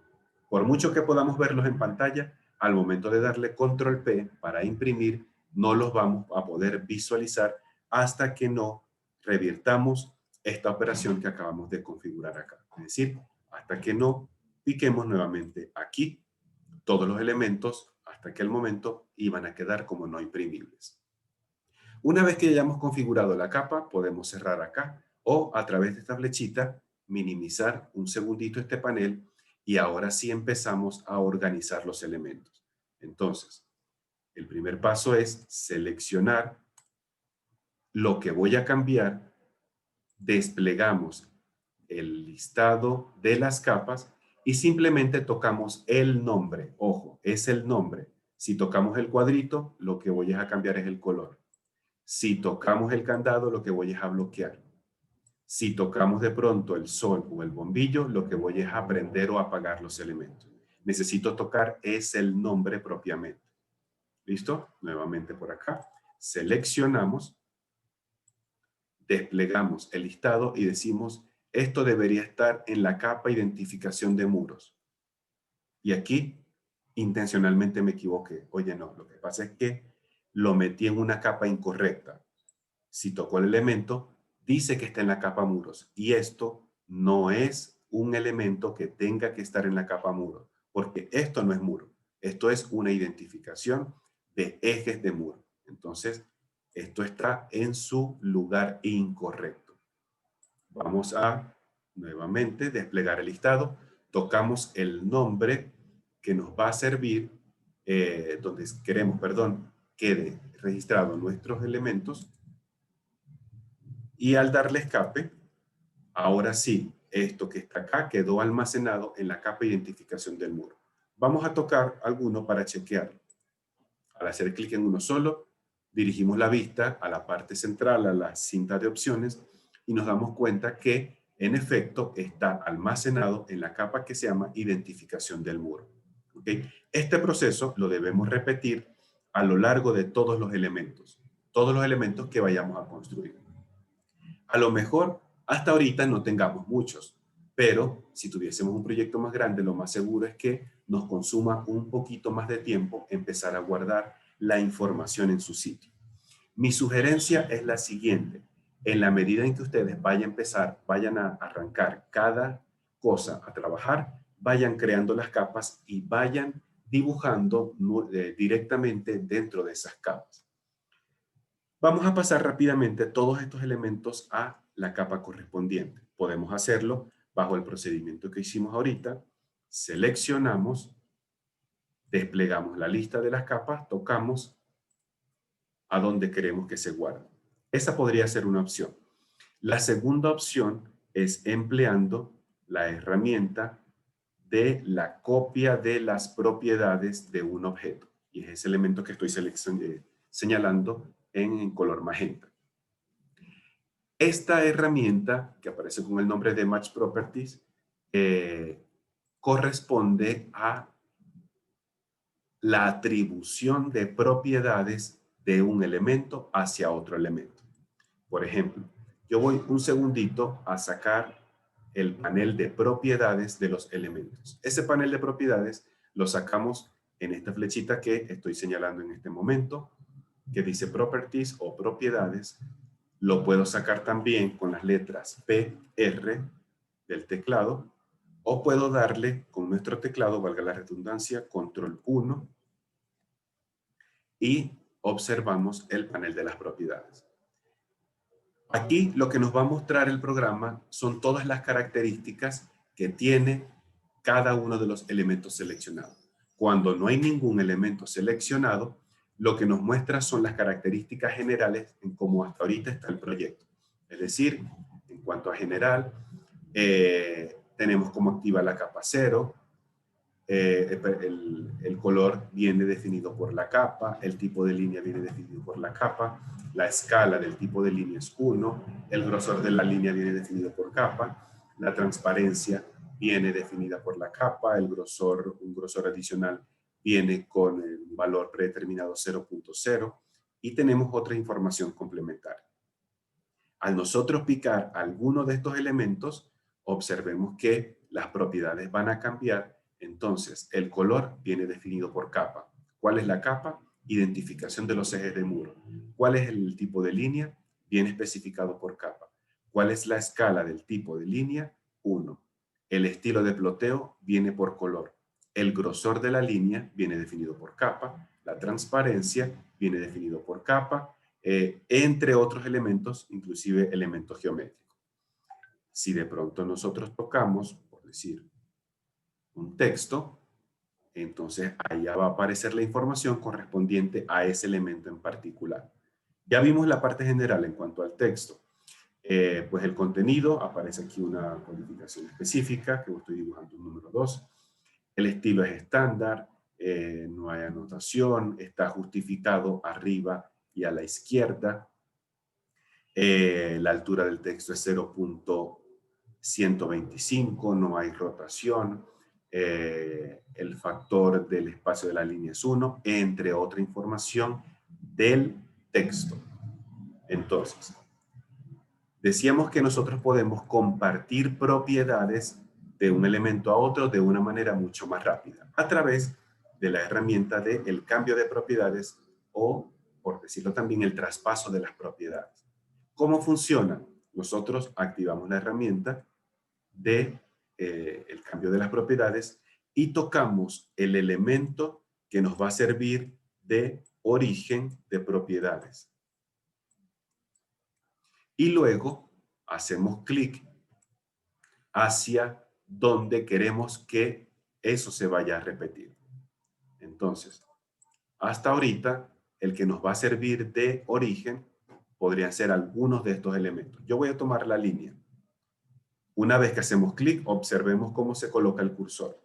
Por mucho que podamos verlos en pantalla, al momento de darle control P para imprimir, no los vamos a poder visualizar hasta que no revirtamos esta operación que acabamos de configurar acá. Es decir, hasta que no piquemos nuevamente aquí todos los elementos hasta aquel momento iban a quedar como no imprimibles. Una vez que hayamos configurado la capa, podemos cerrar acá o a través de esta flechita minimizar un segundito este panel y ahora sí empezamos a organizar los elementos. Entonces, el primer paso es seleccionar lo que voy a cambiar, desplegamos el listado de las capas y simplemente tocamos el nombre. Ojo, es el nombre. Si tocamos el cuadrito, lo que voy a cambiar es el color. Si tocamos el candado, lo que voy es a bloquear. Si tocamos de pronto el sol o el bombillo, lo que voy es a prender o apagar los elementos. Necesito tocar es el nombre propiamente. ¿Listo? Nuevamente por acá. Seleccionamos, desplegamos el listado y decimos, esto debería estar en la capa identificación de muros. Y aquí intencionalmente me equivoqué. Oye, no, lo que pasa es que lo metí en una capa incorrecta. Si tocó el elemento, dice que está en la capa muros. Y esto no es un elemento que tenga que estar en la capa muros, porque esto no es muro. Esto es una identificación de ejes de muro. Entonces, esto está en su lugar incorrecto. Vamos a nuevamente desplegar el listado. Tocamos el nombre que nos va a servir, donde queremos, quede registrado nuestros elementos. Y al darle escape, ahora sí, esto que está acá quedó almacenado en la capa identificación del muro. Vamos a tocar alguno para chequearlo. Al hacer clic en uno solo, dirigimos la vista a la parte central, a la cinta de opciones, y nos damos cuenta que, en efecto, está almacenado en la capa que se llama identificación del muro. ¿Okay? Este proceso lo debemos repetir a lo largo de todos los elementos que vayamos a construir. A lo mejor hasta ahorita no tengamos muchos, pero si tuviésemos un proyecto más grande, lo más seguro es que nos consuma un poquito más de tiempo empezar a guardar la información en su sitio. Mi sugerencia es la siguiente. En la medida en que ustedes vayan a arrancar cada cosa a trabajar, vayan creando las capas y vayan dibujando directamente dentro de esas capas. Vamos a pasar rápidamente todos estos elementos a la capa correspondiente. Podemos hacerlo bajo el procedimiento que hicimos ahorita. Seleccionamos, desplegamos la lista de las capas, tocamos a donde queremos que se guarde. Esa podría ser una opción. La segunda opción es empleando la herramienta de la copia de las propiedades de un objeto. Y es ese elemento que estoy señalando en color magenta. Esta herramienta, que aparece con el nombre de Match Properties, corresponde a la atribución de propiedades de un elemento hacia otro elemento. Por ejemplo, yo voy un segundito a sacar el panel de propiedades de los elementos. Ese panel de propiedades lo sacamos en esta flechita que estoy señalando en este momento, que dice Properties o Propiedades. Lo puedo sacar también con las letras P, R del teclado O puedo darle con nuestro teclado, valga la redundancia, control 1 y observamos el panel de las propiedades. Aquí lo que nos va a mostrar el programa son todas las características que tiene cada uno de los elementos seleccionados. Cuando no hay ningún elemento seleccionado, lo que nos muestra son las características generales en cómo hasta ahorita está el proyecto. Es decir, en cuanto a general, tenemos cómo activa la capa 0, el color viene definido por la capa, el tipo de línea viene definido por la capa, la escala del tipo de línea es 1, el grosor de la línea viene definido por capa, la transparencia viene definida por la capa, un grosor adicional viene con el valor predeterminado 0.0 y tenemos otra información complementaria. Al nosotros picar alguno de estos elementos, observemos que las propiedades van a cambiar. Entonces, el color viene definido por capa. ¿Cuál es la capa? Identificación de los ejes de muro. ¿Cuál es el tipo de línea? Viene especificado por capa. ¿Cuál es la escala del tipo de línea? 1. El estilo de ploteo viene por color. El grosor de la línea viene definido por capa. La transparencia viene definido por capa. Entre otros elementos, inclusive elementos geométricos. Si de pronto nosotros tocamos, por decir, un texto, entonces allá va a aparecer la información correspondiente a ese elemento en particular. Ya vimos la parte general en cuanto al texto. Pues el contenido, aparece aquí una codificación específica, que estoy dibujando un número 2. El estilo es estándar, no hay anotación, está justificado arriba y a la izquierda. La altura del texto es 0.125, no hay rotación. El factor del espacio de la línea es 1, entre otra información del texto. Entonces, decíamos que nosotros podemos compartir propiedades de un elemento a otro de una manera mucho más rápida, a través de la herramienta del cambio de propiedades o, por decirlo también, el traspaso de las propiedades. ¿Cómo funciona? Nosotros activamos la herramienta de el cambio de las propiedades y tocamos el elemento que nos va a servir de origen de propiedades. Y luego hacemos clic hacia donde queremos que eso se vaya a repetir. Entonces, hasta ahorita, el que nos va a servir de origen podrían ser algunos de estos elementos. Yo voy a tomar la línea. Una vez que hacemos clic, observemos cómo se coloca el cursor.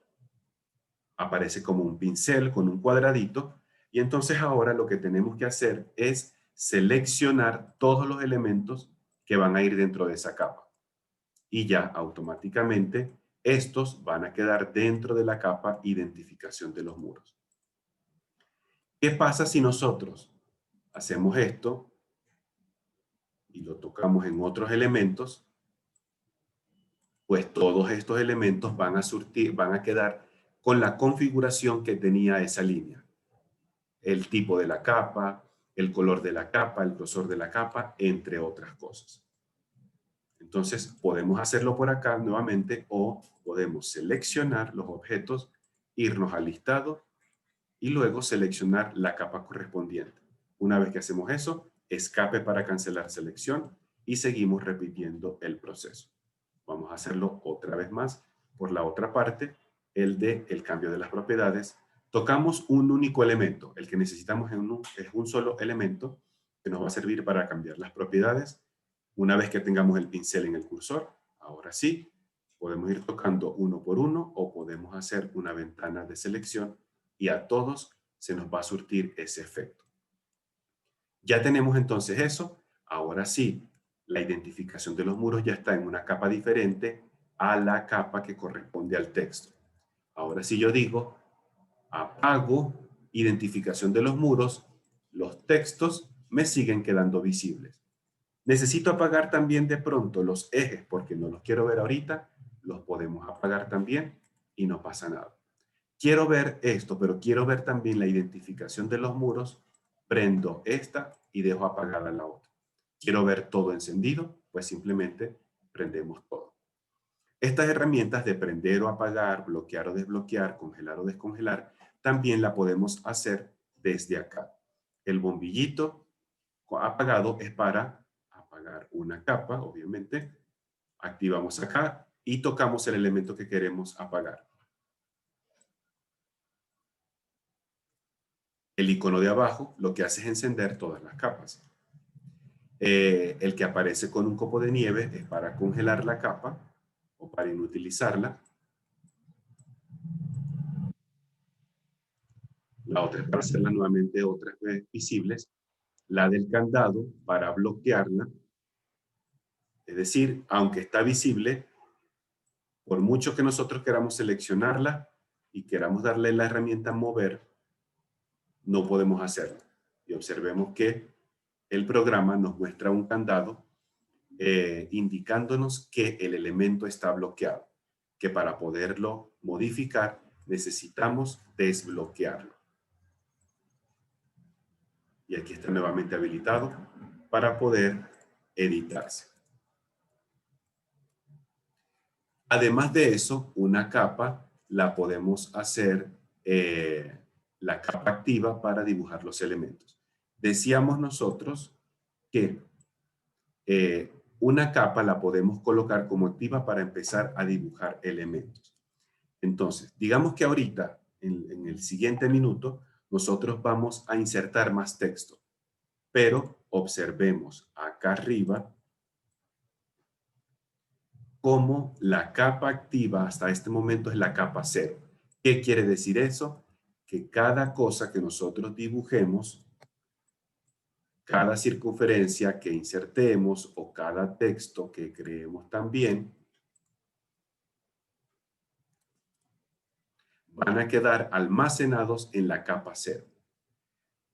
Aparece como un pincel con un cuadradito y entonces ahora lo que tenemos que hacer es seleccionar todos los elementos que van a ir dentro de esa capa. Y ya automáticamente estos van a quedar dentro de la capa identificación de los muros. ¿Qué pasa si nosotros hacemos esto y lo tocamos en otros elementos? Pues todos estos elementos van a quedar con la configuración que tenía esa línea. El tipo de la capa, el color de la capa, el grosor de la capa, entre otras cosas. Entonces podemos hacerlo por acá nuevamente o podemos seleccionar los objetos, irnos al listado y luego seleccionar la capa correspondiente. Una vez que hacemos eso, escape para cancelar selección y seguimos repitiendo el proceso. Vamos a hacerlo otra vez más por la otra parte, el cambio de las propiedades. Tocamos un único elemento. El que necesitamos es un solo elemento que nos va a servir para cambiar las propiedades. Una vez que tengamos el pincel en el cursor, ahora sí, podemos ir tocando uno por uno o podemos hacer una ventana de selección y a todos se nos va a surtir ese efecto. Ya tenemos entonces eso. Ahora sí, la identificación de los muros ya está en una capa diferente a la capa que corresponde al texto. Ahora sí yo digo, apago identificación de los muros, los textos me siguen quedando visibles. Necesito apagar también de pronto los ejes porque no los quiero ver ahorita, los podemos apagar también y no pasa nada. Quiero ver esto, pero quiero ver también la identificación de los muros, prendo esta y dejo apagada la otra. Quiero ver todo encendido, pues simplemente prendemos todo. Estas herramientas de prender o apagar, bloquear o desbloquear, congelar o descongelar, también la podemos hacer desde acá. El bombillito apagado es para apagar una capa, obviamente. Activamos acá y tocamos el elemento que queremos apagar. El icono de abajo lo que hace es encender todas las capas. El que aparece con un copo de nieve es para congelar la capa o para inutilizarla. La otra es para hacerla nuevamente otras vez visibles. La del candado para bloquearla. Es decir, aunque está visible, por mucho que nosotros queramos seleccionarla y queramos darle la herramienta mover, no podemos hacerlo. Y observemos que el programa nos muestra un candado indicándonos que el elemento está bloqueado, que para poderlo modificar necesitamos desbloquearlo. Y aquí está nuevamente habilitado para poder editarse. Además de eso, una capa la podemos hacer la capa activa para dibujar los elementos. Decíamos nosotros que una capa la podemos colocar como activa para empezar a dibujar elementos. Entonces, digamos que ahorita, en el siguiente minuto, nosotros vamos a insertar más texto, pero observemos acá arriba cómo la capa activa hasta este momento es la capa 0. ¿Qué quiere decir eso? Que cada cosa que nosotros dibujemos, cada circunferencia que insertemos o cada texto que creemos también, van a quedar almacenados en la capa 0.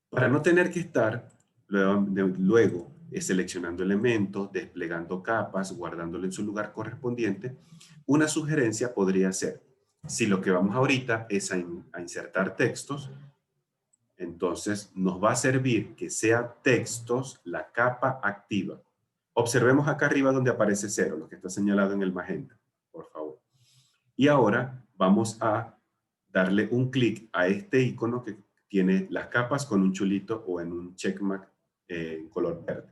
Para no tener que estar luego seleccionando elementos, desplegando capas, guardándolo en su lugar correspondiente, una sugerencia podría ser, si lo que vamos ahorita es a insertar textos, entonces nos va a servir que sea textos la capa activa. Observemos acá arriba donde aparece 0, lo que está señalado en el magenta, por favor. Y ahora vamos a darle un clic a este icono que tiene las capas con un chulito o en un checkmark en color verde.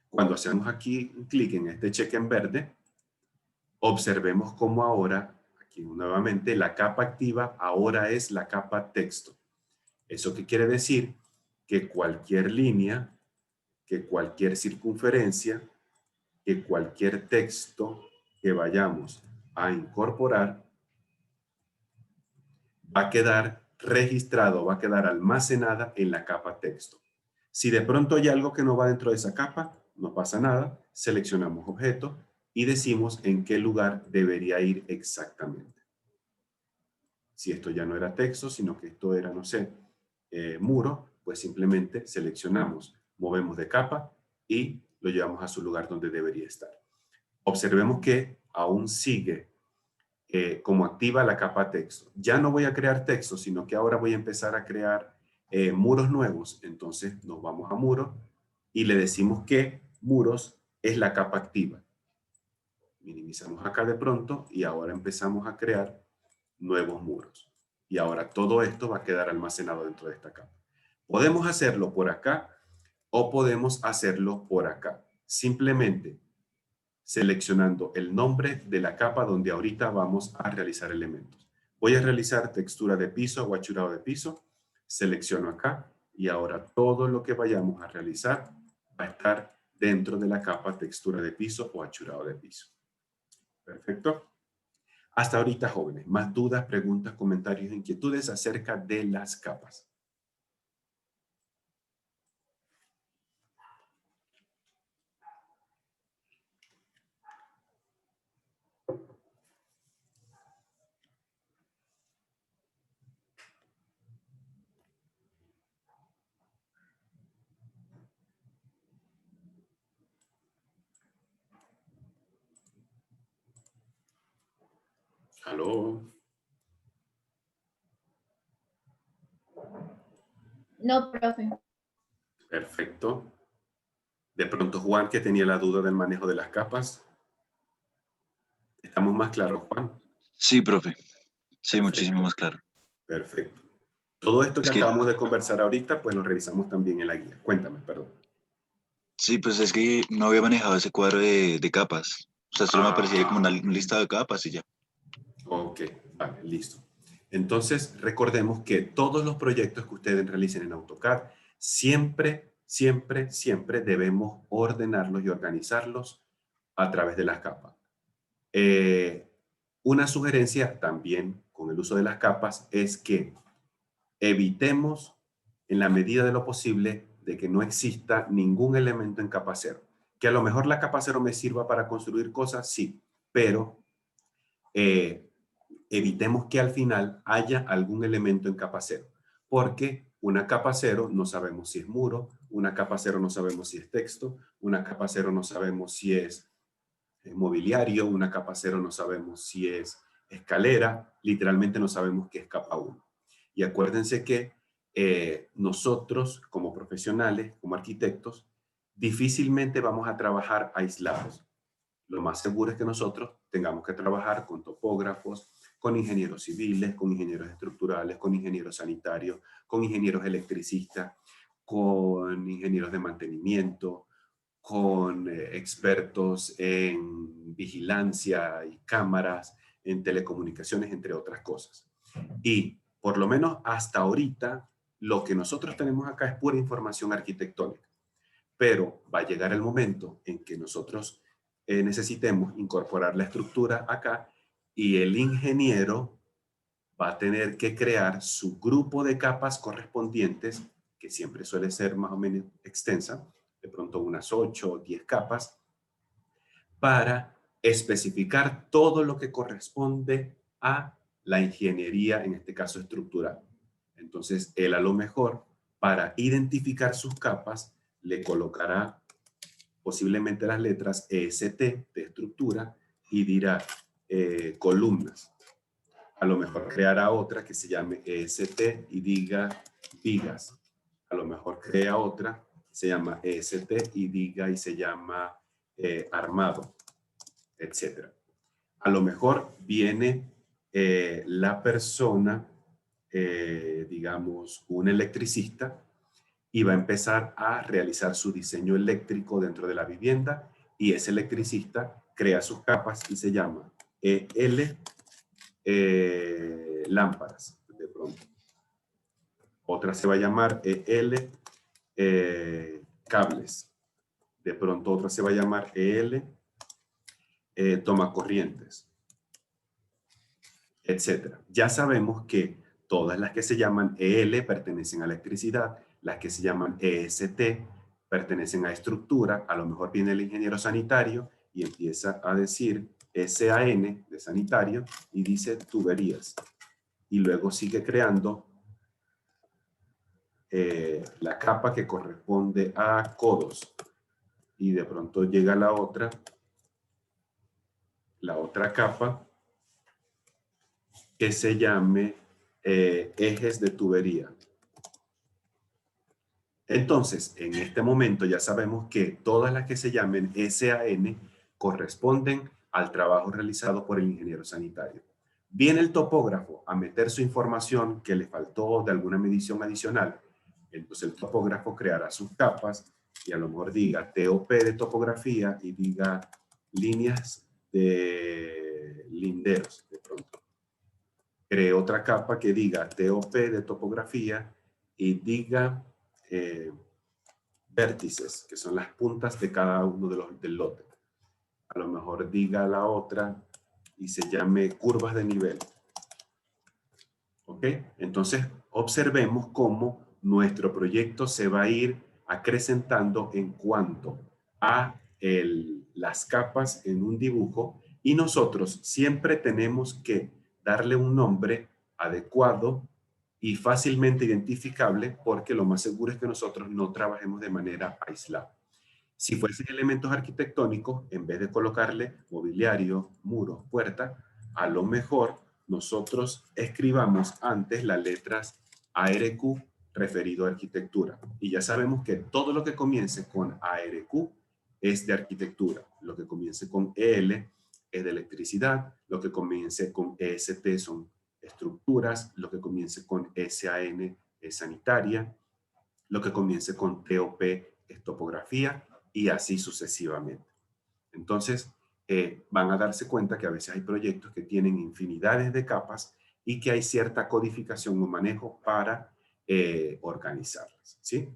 Cuando hacemos aquí un clic en este check en verde, observemos cómo ahora, aquí nuevamente, la capa activa ahora es la capa texto. ¿Eso qué quiere decir? Que cualquier línea, que cualquier circunferencia, que cualquier texto que vayamos a incorporar va a quedar registrado, va a quedar almacenada en la capa texto. Si de pronto hay algo que no va dentro de esa capa, no pasa nada, seleccionamos objeto y decimos en qué lugar debería ir exactamente. Si esto ya no era texto, sino que esto era, no sé, muro, pues simplemente seleccionamos, movemos de capa y lo llevamos a su lugar donde debería estar. Observemos que aún sigue como activa la capa texto. Ya no voy a crear texto, sino que ahora voy a empezar a crear muros nuevos. Entonces nos vamos a muro y le decimos que muros es la capa activa. Minimizamos acá de pronto y ahora empezamos a crear nuevos muros. Y ahora todo esto va a quedar almacenado dentro de esta capa. Podemos hacerlo por acá o podemos hacerlo por acá. Simplemente seleccionando el nombre de la capa donde ahorita vamos a realizar elementos. Voy a realizar textura de piso o achurado de piso. Selecciono acá y ahora todo lo que vayamos a realizar va a estar dentro de la capa textura de piso o achurado de piso. Perfecto. Hasta ahorita, jóvenes, más dudas, preguntas, comentarios, inquietudes acerca de las capas. ¿Aló? No, profe. Perfecto. De pronto Juan, que tenía la duda del manejo de las capas. ¿Estamos más claros, Juan? Sí, profe. Sí, Perfecto. muchísimo más claro. Perfecto. Todo esto que Es que, acabamos de conversar ahorita, pues lo revisamos también en la guía. Cuéntame, perdón. sí, pues es que no había manejado ese cuadro de capas. O sea, solo me aparecía ahí como un listado de capas y ya. Ok, vale, listo. Entonces, recordemos que todos los proyectos que ustedes realicen en AutoCAD, siempre, siempre, siempre debemos ordenarlos y organizarlos a través de las capas. Una sugerencia también con el uso de las capas es que evitemos, en la medida de lo posible, de que no exista ningún elemento en capa cero. Que a lo mejor la capa cero me sirva para construir cosas, sí, pero evitemos que al final haya algún elemento en capa cero, porque una capa cero no sabemos si es muro, una capa cero no sabemos si es texto, una capa cero no sabemos si es mobiliario, una capa cero no sabemos si es escalera, literalmente no sabemos qué es capa 1. Y acuérdense que nosotros como profesionales, como arquitectos, difícilmente vamos a trabajar aislados. Lo más seguro es que nosotros tengamos que trabajar con topógrafos, con ingenieros civiles, con ingenieros estructurales, con ingenieros sanitarios, con ingenieros electricistas, con ingenieros de mantenimiento, con expertos en vigilancia y cámaras, en telecomunicaciones, entre otras cosas. Y por lo menos hasta ahorita, lo que nosotros tenemos acá es pura información arquitectónica. Pero va a llegar el momento en que nosotros necesitemos incorporar la estructura acá y el ingeniero va a tener que crear su grupo de capas correspondientes, que siempre suele ser más o menos extensa, de pronto unas 8 o 10 capas, para especificar todo lo que corresponde a la ingeniería, en este caso estructural. Entonces, él a lo mejor, para identificar sus capas, le colocará posiblemente las letras EST de estructura y dirá columnas. A lo mejor creará otra que se llame EST y diga vigas. A lo mejor crea otra que se llama EST y diga y se llama armado, etc. A lo mejor viene la persona, digamos, un electricista, y va a empezar a realizar su diseño eléctrico dentro de la vivienda, y ese electricista crea sus capas y se llama EL lámparas, de pronto. Otra se va a llamar EL cables. De pronto otra se va a llamar EL tomacorrientes, etc. Ya sabemos que todas las que se llaman EL pertenecen a electricidad, las que se llaman EST pertenecen a estructura. A lo mejor viene el ingeniero sanitario y empieza a decir SAN de sanitario y dice tuberías. Y luego sigue creando la capa que corresponde a codos. Y de pronto llega la otra capa que se llame ejes de tubería. Entonces, en este momento ya sabemos que todas las que se llamen SAN corresponden al trabajo realizado por el ingeniero sanitario. Viene el topógrafo a meter su información que le faltó de alguna medición adicional. Entonces el topógrafo creará sus capas y a lo mejor diga TOP de topografía y diga líneas de linderos de pronto. Cree otra capa que diga TOP de topografía y diga vértices, que son las puntas de cada uno de los del lote. A lo mejor diga la otra y se llame curvas de nivel. ¿Ok? Entonces, observemos cómo nuestro proyecto se va a ir acrecentando en cuanto a las capas en un dibujo, y nosotros siempre tenemos que darle un nombre adecuado y fácilmente identificable, porque lo más seguro es que nosotros no trabajemos de manera aislada. Si fuesen elementos arquitectónicos, en vez de colocarle mobiliario, muros, puerta, a lo mejor nosotros escribamos antes las letras ARQ referido a arquitectura. Y ya sabemos que todo lo que comience con ARQ es de arquitectura. Lo que comience con EL es de electricidad, lo que comience con EST son estructuras, lo que comience con SAN es sanitaria, lo que comience con TOP es topografía y así sucesivamente. Entonces, van a darse cuenta que a veces hay proyectos que tienen infinidades de capas y que hay cierta codificación o manejo para organizarlas, ¿sí?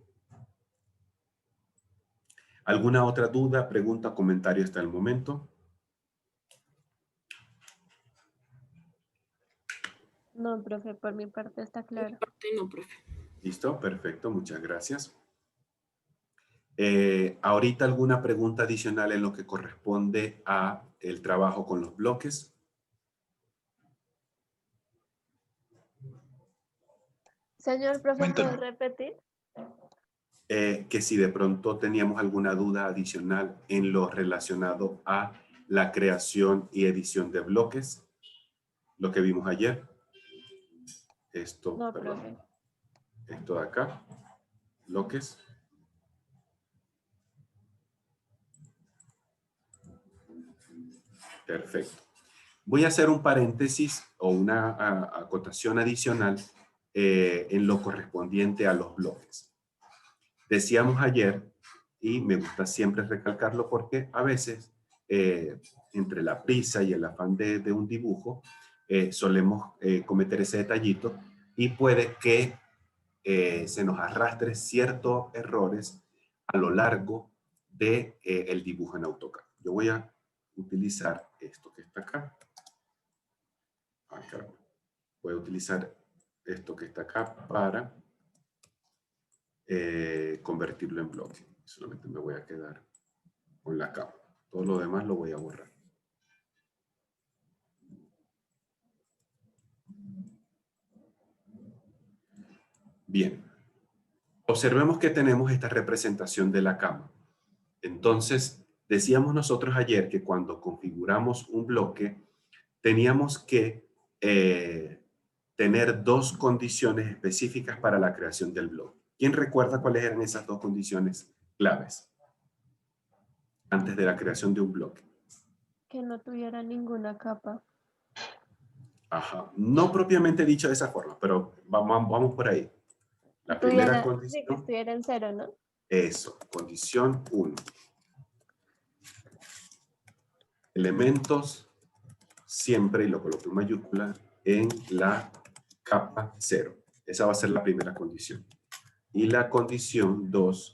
¿Alguna otra duda, pregunta, comentario hasta el momento? No, profe, por mi parte está claro. No, profe. Listo, perfecto, muchas gracias. ¿Ahorita alguna pregunta adicional en lo que corresponde a el trabajo con los bloques? Señor profe, Coméntame. ¿puede repetir? Que si de pronto teníamos alguna duda adicional en lo relacionado a la creación y edición de bloques, lo que vimos ayer. Esto, No, perdón, profe. esto de acá, bloques. Perfecto. Voy a hacer un paréntesis o una acotación adicional en lo correspondiente a los bloques. Decíamos ayer, y me gusta siempre recalcarlo porque a veces entre la prisa y el afán de un dibujo solemos cometer ese detallito y puede que se nos arrastre ciertos errores a lo largo de, el dibujo en AutoCAD. Yo voy a utilizar esto que está acá. Acá. Voy a utilizar esto que está acá para convertirlo en bloque. Solamente me voy a quedar con la capa. Todo lo demás lo voy a borrar. Bien. Observemos que tenemos esta representación de la cama. Entonces, decíamos nosotros ayer que cuando configuramos un bloque, teníamos que tener dos condiciones específicas para la creación del bloque. ¿Quién recuerda cuáles eran esas dos condiciones claves antes de la creación de un bloque? Que no tuviera ninguna capa. Ajá. No propiamente dicho de esa forma, pero vamos por ahí. La primera Sí, que condición, estuviera en cero, ¿no? eso, condición 1. Elementos siempre, y lo coloco en mayúscula, en la capa 0. Esa va a ser la primera condición. Y la condición 2,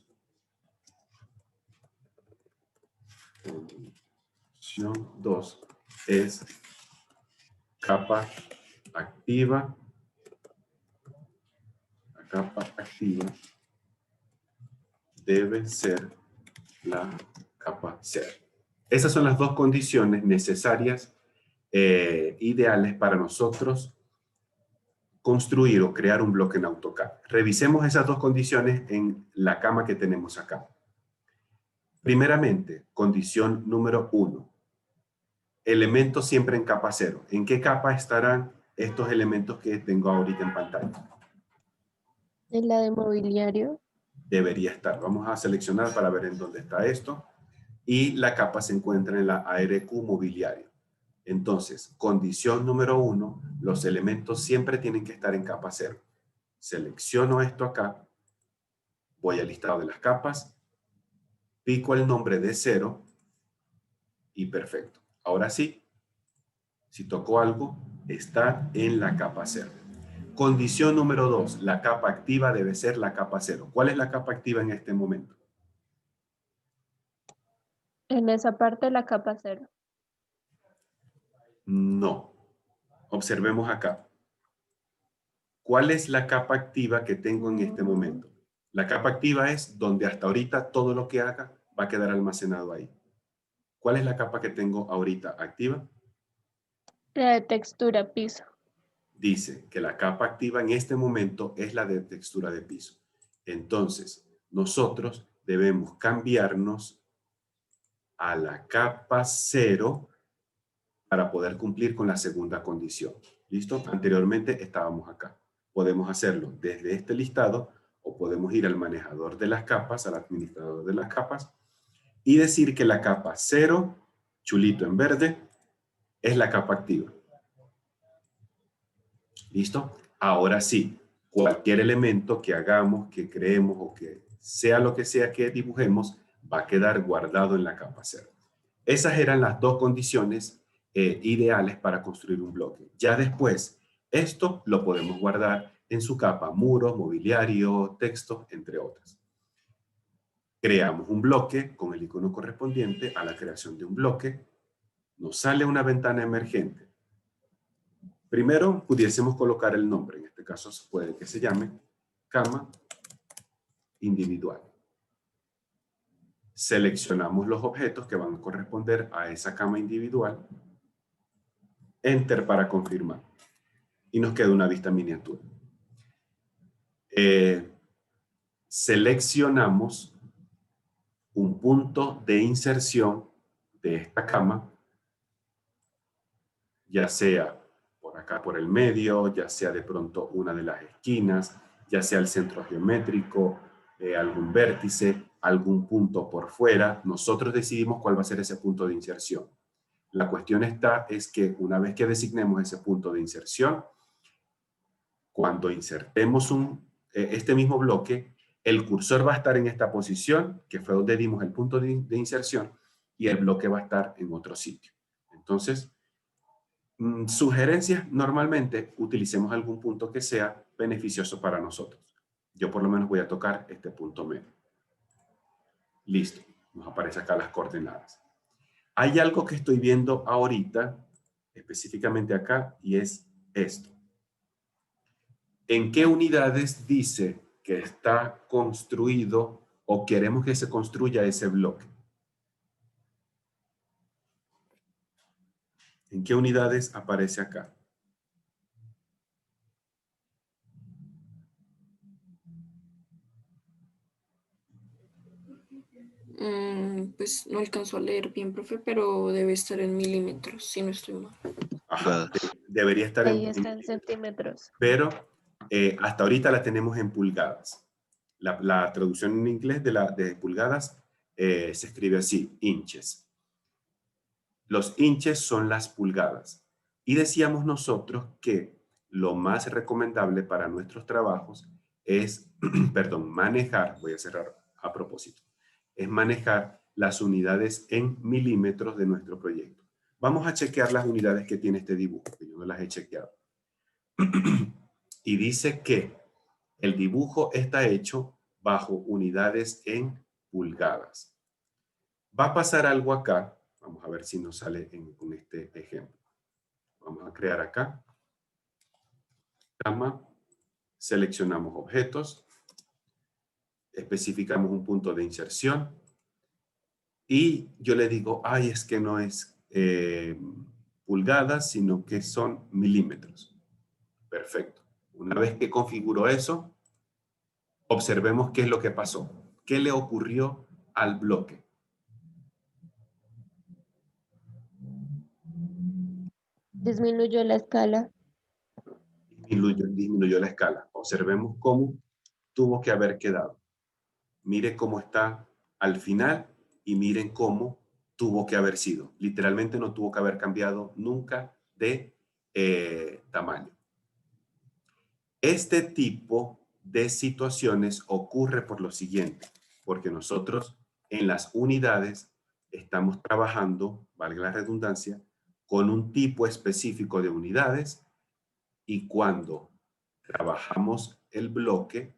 es capa activa. La capa activa debe ser la capa 0. Esas son las dos condiciones necesarias, ideales para nosotros construir o crear un bloque en AutoCAD. Revisemos esas dos condiciones en la cama que tenemos acá. Primeramente, condición número 1. Elementos siempre en capa 0. ¿En qué capa estarán estos elementos que tengo ahorita en pantalla? En la de mobiliario. Debería estar. Vamos a seleccionar para ver en dónde está esto. Y la capa se encuentra en la ARQ mobiliario. Entonces, condición número 1, los elementos siempre tienen que estar en capa 0. Selecciono esto acá, voy al listado de las capas, pico el nombre de 0 y perfecto. Ahora sí, si toco algo, está en la capa 0. Condición número 2, la capa activa debe ser la capa 0. ¿Cuál es la capa activa en este momento? En esa parte la capa 0. No. Observemos acá. ¿Cuál es la capa activa que tengo en este momento? La capa activa es donde hasta ahorita todo lo que haga va a quedar almacenado ahí. ¿Cuál es la capa que tengo ahorita activa? La de textura piso. Dice que la capa activa en este momento es la de textura de piso. Entonces, nosotros debemos cambiarnos a la capa 0 para poder cumplir con la segunda condición. ¿Listo? Anteriormente estábamos acá. Podemos hacerlo desde este listado o podemos ir al manejador de las capas, al administrador de las capas y decir que la capa 0, chulito en verde, es la capa activa. ¿Listo? Ahora sí, cualquier elemento que hagamos, que creemos o que sea lo que sea que dibujemos, va a quedar guardado en la capa 0. Esas eran las dos condiciones ideales para construir un bloque. Ya después, esto lo podemos guardar en su capa muros, mobiliario, texto, entre otras. Creamos un bloque con el icono correspondiente a la creación de un bloque. Nos sale una ventana emergente. Primero, pudiésemos colocar el nombre. En este caso, puede que se llame cama individual. Seleccionamos los objetos que van a corresponder a esa cama individual. Enter para confirmar. Y nos queda una vista miniatura. Seleccionamos un punto de inserción de esta cama, ya sea por acá por el medio, ya sea de pronto una de las esquinas, ya sea el centro geométrico, algún vértice, algún punto por fuera. Nosotros decidimos cuál va a ser ese punto de inserción. La cuestión es que una vez que designemos ese punto de inserción, cuando insertemos este mismo bloque, el cursor va a estar en esta posición, que fue donde dimos el punto de inserción, y el bloque va a estar en otro sitio. Entonces, sugerencias, normalmente utilicemos algún punto que sea beneficioso para nosotros. Yo por lo menos voy a tocar este punto medio. Listo, nos aparece acá las coordenadas. Hay algo que estoy viendo ahorita, específicamente acá, y es esto. ¿En qué unidades dice que está construido o queremos que se construya ese bloque? ¿En qué unidades aparece acá? Pues no alcanzo a leer bien, profe, pero debe estar en milímetros, si no estoy mal. Ajá, debería estar Ahí está en centímetros. pero hasta ahorita la tenemos en pulgadas. La traducción en inglés de pulgadas se escribe así, inches. Los inches son las pulgadas. Y decíamos nosotros que lo más recomendable para nuestros trabajos es, perdón, manejar, voy a cerrar a propósito, es manejar las unidades en milímetros de nuestro proyecto. Vamos a chequear las unidades que tiene este dibujo, que yo no las he chequeado. Y dice que el dibujo está hecho bajo unidades en pulgadas. Va a pasar algo acá. Vamos a ver si nos sale con este ejemplo. Vamos a crear acá. Cama. Seleccionamos objetos. Especificamos un punto de inserción. Y yo le digo, ay, es que no es pulgadas, sino que son milímetros. Perfecto. Una vez que configuro eso, observemos qué es lo que pasó. ¿Qué le ocurrió al bloque? Disminuyó la escala. Disminuyó la escala. Observemos cómo tuvo que haber quedado. Mire cómo está al final y miren cómo tuvo que haber sido. Literalmente no tuvo que haber cambiado nunca de tamaño. Este tipo de situaciones ocurre por lo siguiente, porque nosotros en las unidades estamos trabajando, valga la redundancia, con un tipo específico de unidades y cuando trabajamos el bloque,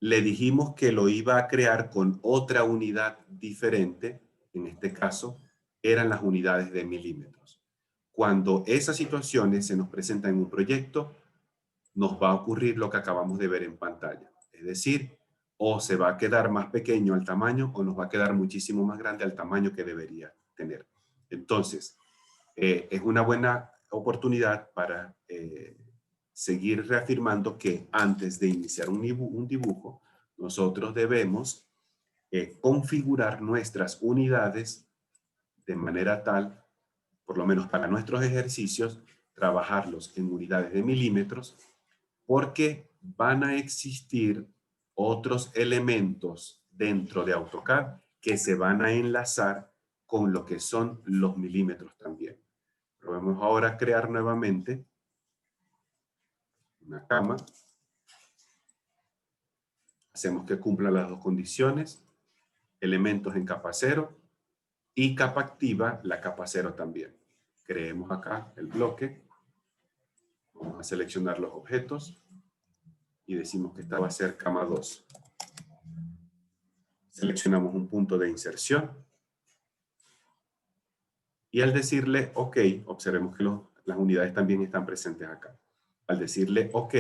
le dijimos que lo iba a crear con otra unidad diferente, en este caso eran las unidades de milímetros. Cuando esas situaciones se nos presentan en un proyecto, nos va a ocurrir lo que acabamos de ver en pantalla. Es decir, o se va a quedar más pequeño al tamaño o nos va a quedar muchísimo más grande al tamaño que debería tener. Entonces, es una buena oportunidad para seguir reafirmando que antes de iniciar un dibujo, nosotros debemos configurar nuestras unidades de manera tal, por lo menos para nuestros ejercicios, trabajarlos en unidades de milímetros, porque van a existir otros elementos dentro de AutoCAD que se van a enlazar con lo que son los milímetros también. Probemos ahora crear nuevamente una cama. Hacemos que cumpla las dos condiciones, elementos en capa 0 y capa activa, la capa 0 también. Creemos acá el bloque. Vamos a seleccionar los objetos y decimos que esta va a ser cama 2. Seleccionamos un punto de inserción. Y al decirle OK, observemos que las unidades también están presentes acá. Al decirle OK,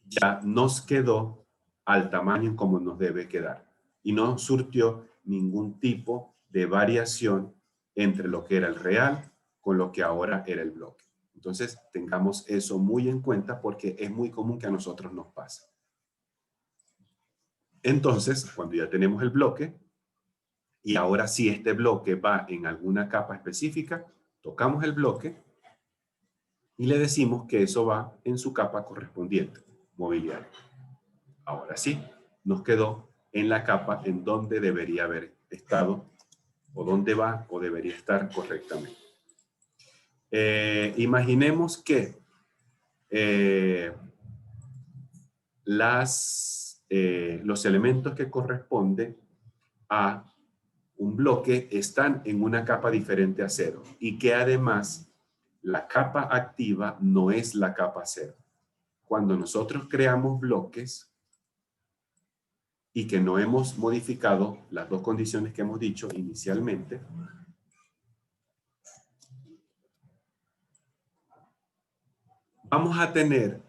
ya nos quedó al tamaño como nos debe quedar. Y no surtió ningún tipo de variación entre lo que era el real con lo que ahora era el bloque. Entonces, tengamos eso muy en cuenta porque es muy común que a nosotros nos pase. Entonces, cuando ya tenemos el bloque, y ahora si este bloque va en alguna capa específica, tocamos el bloque y le decimos que eso va en su capa correspondiente, mobiliario. Ahora sí, nos quedó en la capa en donde debería haber estado, o donde va o debería estar correctamente. Imaginemos que los elementos que corresponden a un bloque están en una capa diferente a 0 y que además la capa activa no es la capa 0. Cuando nosotros creamos bloques y que no hemos modificado las dos condiciones que hemos dicho inicialmente, vamos a tener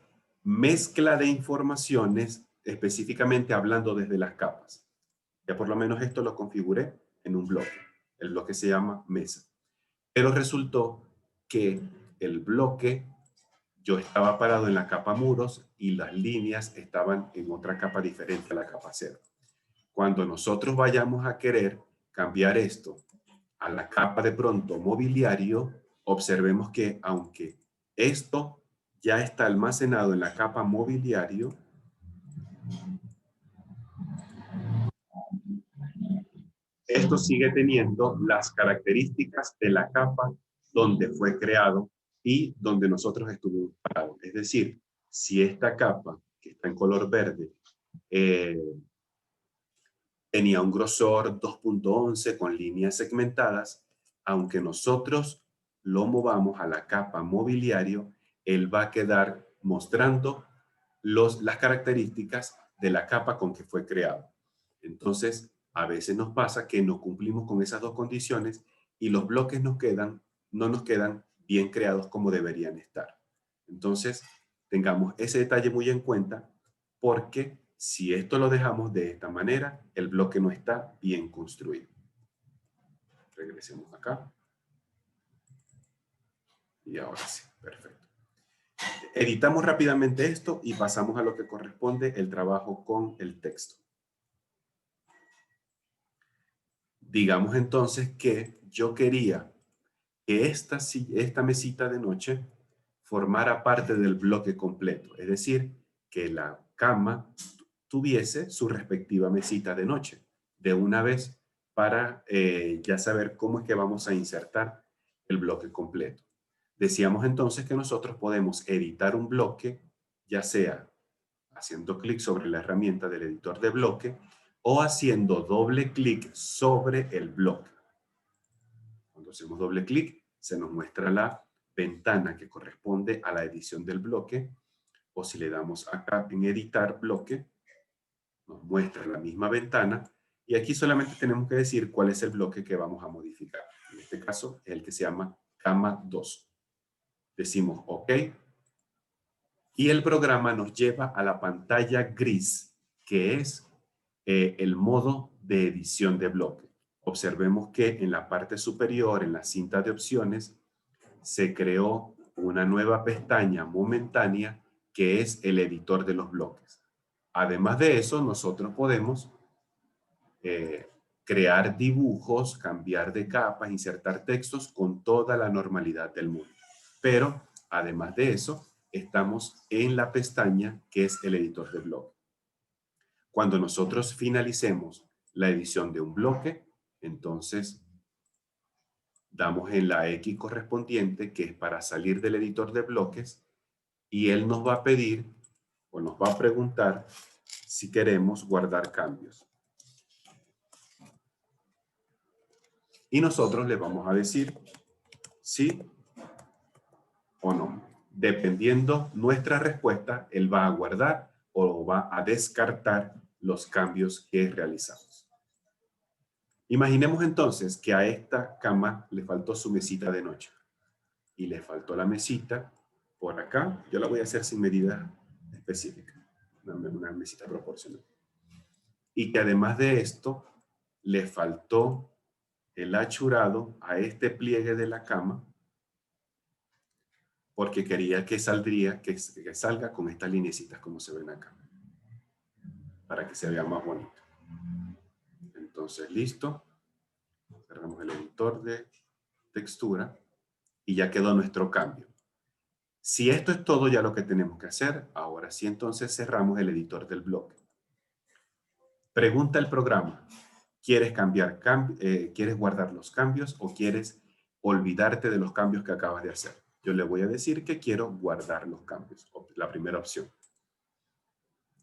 mezcla de informaciones, específicamente hablando desde las capas. Ya por lo menos esto lo configuré en un bloque. El bloque se llama mesa. Pero resultó que el bloque, yo estaba parado en la capa muros y las líneas estaban en otra capa diferente a la capa 0. Cuando nosotros vayamos a querer cambiar esto a la capa de pronto mobiliario, observemos que aunque esto ya está almacenado en la capa mobiliario, esto sigue teniendo las características de la capa donde fue creado y donde nosotros estuvimos parados. Es decir, si esta capa, que está en color verde, tenía un grosor 2.11 con líneas segmentadas, aunque nosotros lo movamos a la capa mobiliario, él va a quedar mostrando las características de la capa con que fue creado. Entonces, a veces nos pasa que no cumplimos con esas dos condiciones y los bloques no nos quedan bien creados como deberían estar. Entonces, tengamos ese detalle muy en cuenta porque si esto lo dejamos de esta manera, el bloque no está bien construido. Regresemos acá. Y ahora sí, perfecto. Editamos rápidamente esto y pasamos a lo que corresponde el trabajo con el texto. Digamos entonces que yo quería que esta mesita de noche formara parte del bloque completo, es decir, que la cama tuviese su respectiva mesita de noche de una vez para ya saber cómo es que vamos a insertar el bloque completo. Decíamos entonces que nosotros podemos editar un bloque, ya sea haciendo clic sobre la herramienta del editor de bloque o haciendo doble clic sobre el bloque. Cuando hacemos doble clic, se nos muestra la ventana que corresponde a la edición del bloque, o si le damos acá en editar bloque, nos muestra la misma ventana, y aquí solamente tenemos que decir cuál es el bloque que vamos a modificar. En este caso es el que se llama cama 2. Decimos OK, y el programa nos lleva a la pantalla gris, que es el modo de edición de bloque. Observemos que en la parte superior, en la cinta de opciones, se creó una nueva pestaña momentánea que es el editor de los bloques. Además de eso, nosotros podemos crear dibujos, cambiar de capas, insertar textos con toda la normalidad del mundo. Pero, además de eso, estamos en la pestaña que es el editor de bloque. Cuando nosotros finalicemos la edición de un bloque, Entonces, damos en la X correspondiente, que es para salir del editor de bloques, y él nos va a pedir o nos va a preguntar si queremos guardar cambios. Y nosotros le vamos a decir sí o no. Dependiendo nuestra respuesta, él va a guardar o va a descartar los cambios que realizamos. Imaginemos entonces que a esta cama le faltó su mesita de noche y le faltó la mesita por acá. Yo la voy a hacer sin medida específica, una mesita proporcional. Y que además de esto le faltó el achurado a este pliegue de la cama porque quería que salga con estas linecitas como se ven acá, para que se vea más bonito. Entonces, listo. Cerramos el editor de textura y ya quedó nuestro cambio. Si esto es todo ya lo que tenemos que hacer, ahora sí entonces cerramos el editor del bloque. Pregunta el programa, ¿quieres quieres guardar los cambios o quieres olvidarte de los cambios que acabas de hacer? Yo le voy a decir que quiero guardar los cambios, la primera opción.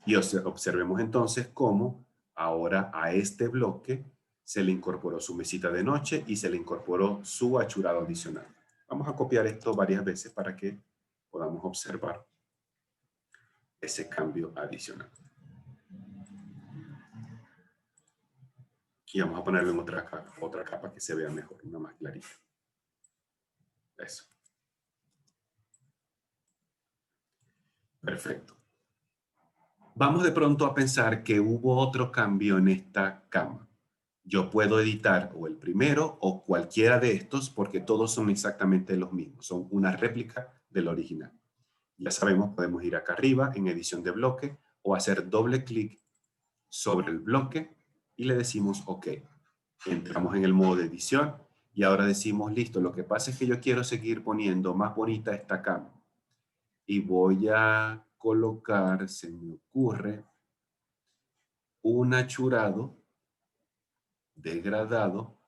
Y observemos entonces cómo ahora a este bloque se le incorporó su mesita de noche y se le incorporó su achurado adicional. Vamos a copiar esto varias veces para que podamos observar ese cambio adicional. Y vamos a ponerlo en otra capa que se vea mejor, una más clarita. Eso. Perfecto. Vamos de pronto a pensar que hubo otro cambio en esta cama. Yo puedo editar o el primero o cualquiera de estos porque todos son exactamente los mismos. Son una réplica del original. Ya sabemos, podemos ir acá arriba en edición de bloque o hacer doble clic sobre el bloque y le decimos OK. Entramos en el modo de edición y ahora decimos listo. Lo que pasa es que yo quiero seguir poniendo más bonita esta cama. Y voy a colocar, se me ocurre, un achurado degradado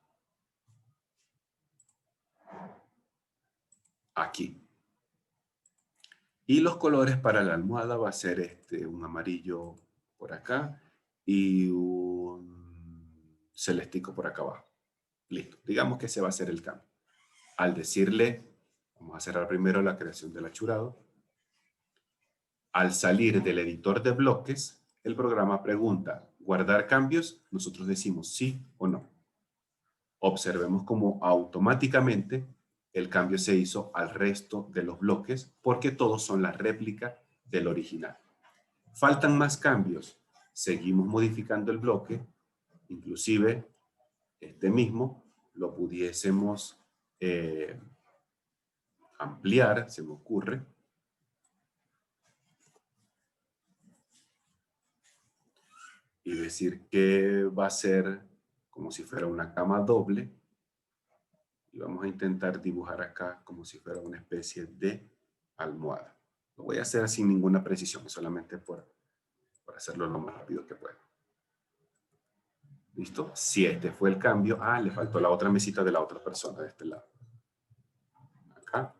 aquí. Y los colores para la almohada va a ser un amarillo por acá y un celestico por acá abajo. Listo. Digamos que ese va a ser el cambio. Al decirle, vamos a cerrar primero la creación del achurado. Al salir del editor de bloques, el programa pregunta, ¿guardar cambios? Nosotros decimos sí o no. Observemos cómo automáticamente el cambio se hizo al resto de los bloques porque todos son la réplica del original. Faltan más cambios. Seguimos modificando el bloque. Inclusive este mismo lo pudiésemos ampliar, se me ocurre. Y decir que va a ser como si fuera una cama doble. Y vamos a intentar dibujar acá como si fuera una especie de almohada. Lo voy a hacer sin ninguna precisión, solamente por hacerlo lo más rápido que pueda. ¿Listo? Si este fue el cambio, le faltó la otra mesita de la otra persona de este lado. Acá.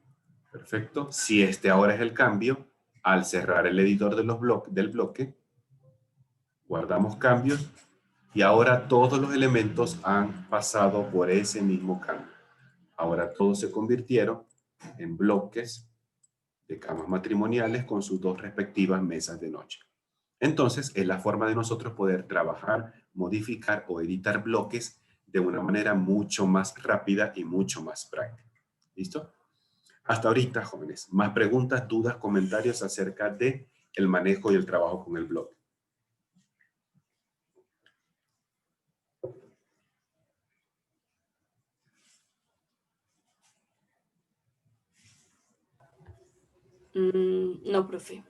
Perfecto. Si este ahora es el cambio, al cerrar el editor de del bloque, guardamos cambios y ahora todos los elementos han pasado por ese mismo cambio. Ahora todos se convirtieron en bloques de camas matrimoniales con sus dos respectivas mesas de noche. Entonces, es la forma de nosotros poder trabajar, modificar o editar bloques de una manera mucho más rápida y mucho más práctica. ¿Listo? Hasta ahorita, jóvenes. Más preguntas, dudas, comentarios acerca de el manejo y el trabajo con el bloque. No, profe.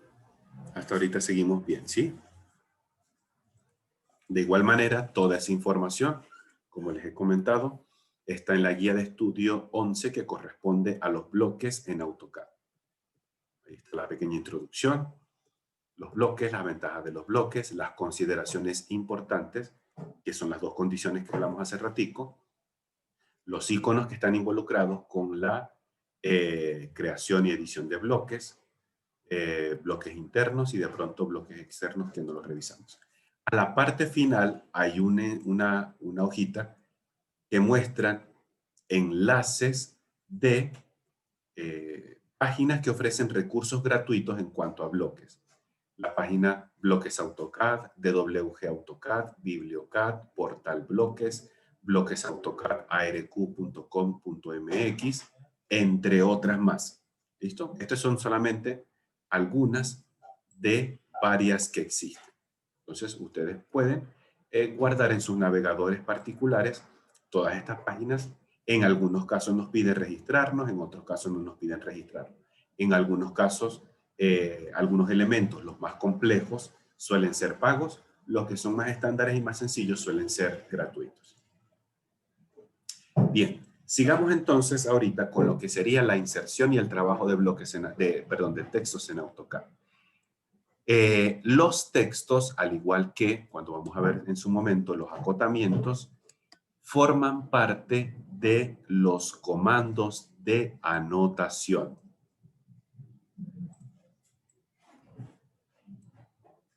Hasta ahorita seguimos bien, ¿sí? De igual manera, toda esa información, como les he comentado, está en la guía de estudio 11 que corresponde a los bloques en AutoCAD. Ahí está la pequeña introducción, los bloques, las ventajas de los bloques, las consideraciones importantes que son las dos condiciones que hablamos hace ratico, los iconos que están involucrados con la creación y edición de bloques, bloques internos y de pronto bloques externos que no los revisamos. A la parte final hay una hojita que muestra enlaces de páginas que ofrecen recursos gratuitos en cuanto a bloques. La página Bloques AutoCAD, DWG AutoCAD, BiblioCAD, Portal Bloques, Bloques AutoCAD, arq.com.mx, entre otras más. ¿Listo? Estas son solamente algunas de varias que existen. Entonces, ustedes pueden guardar en sus navegadores particulares todas estas páginas. En algunos casos nos pide registrarnos, en otros casos no nos piden registrarnos. En algunos casos, algunos elementos, los más complejos, suelen ser pagos. Los que son más estándares y más sencillos suelen ser gratuitos. Bien, sigamos entonces ahorita con lo que sería la inserción y el trabajo de bloques de textos en AutoCAD. Los textos, al igual que cuando vamos a ver en su momento los acotamientos, forman parte de los comandos de anotación.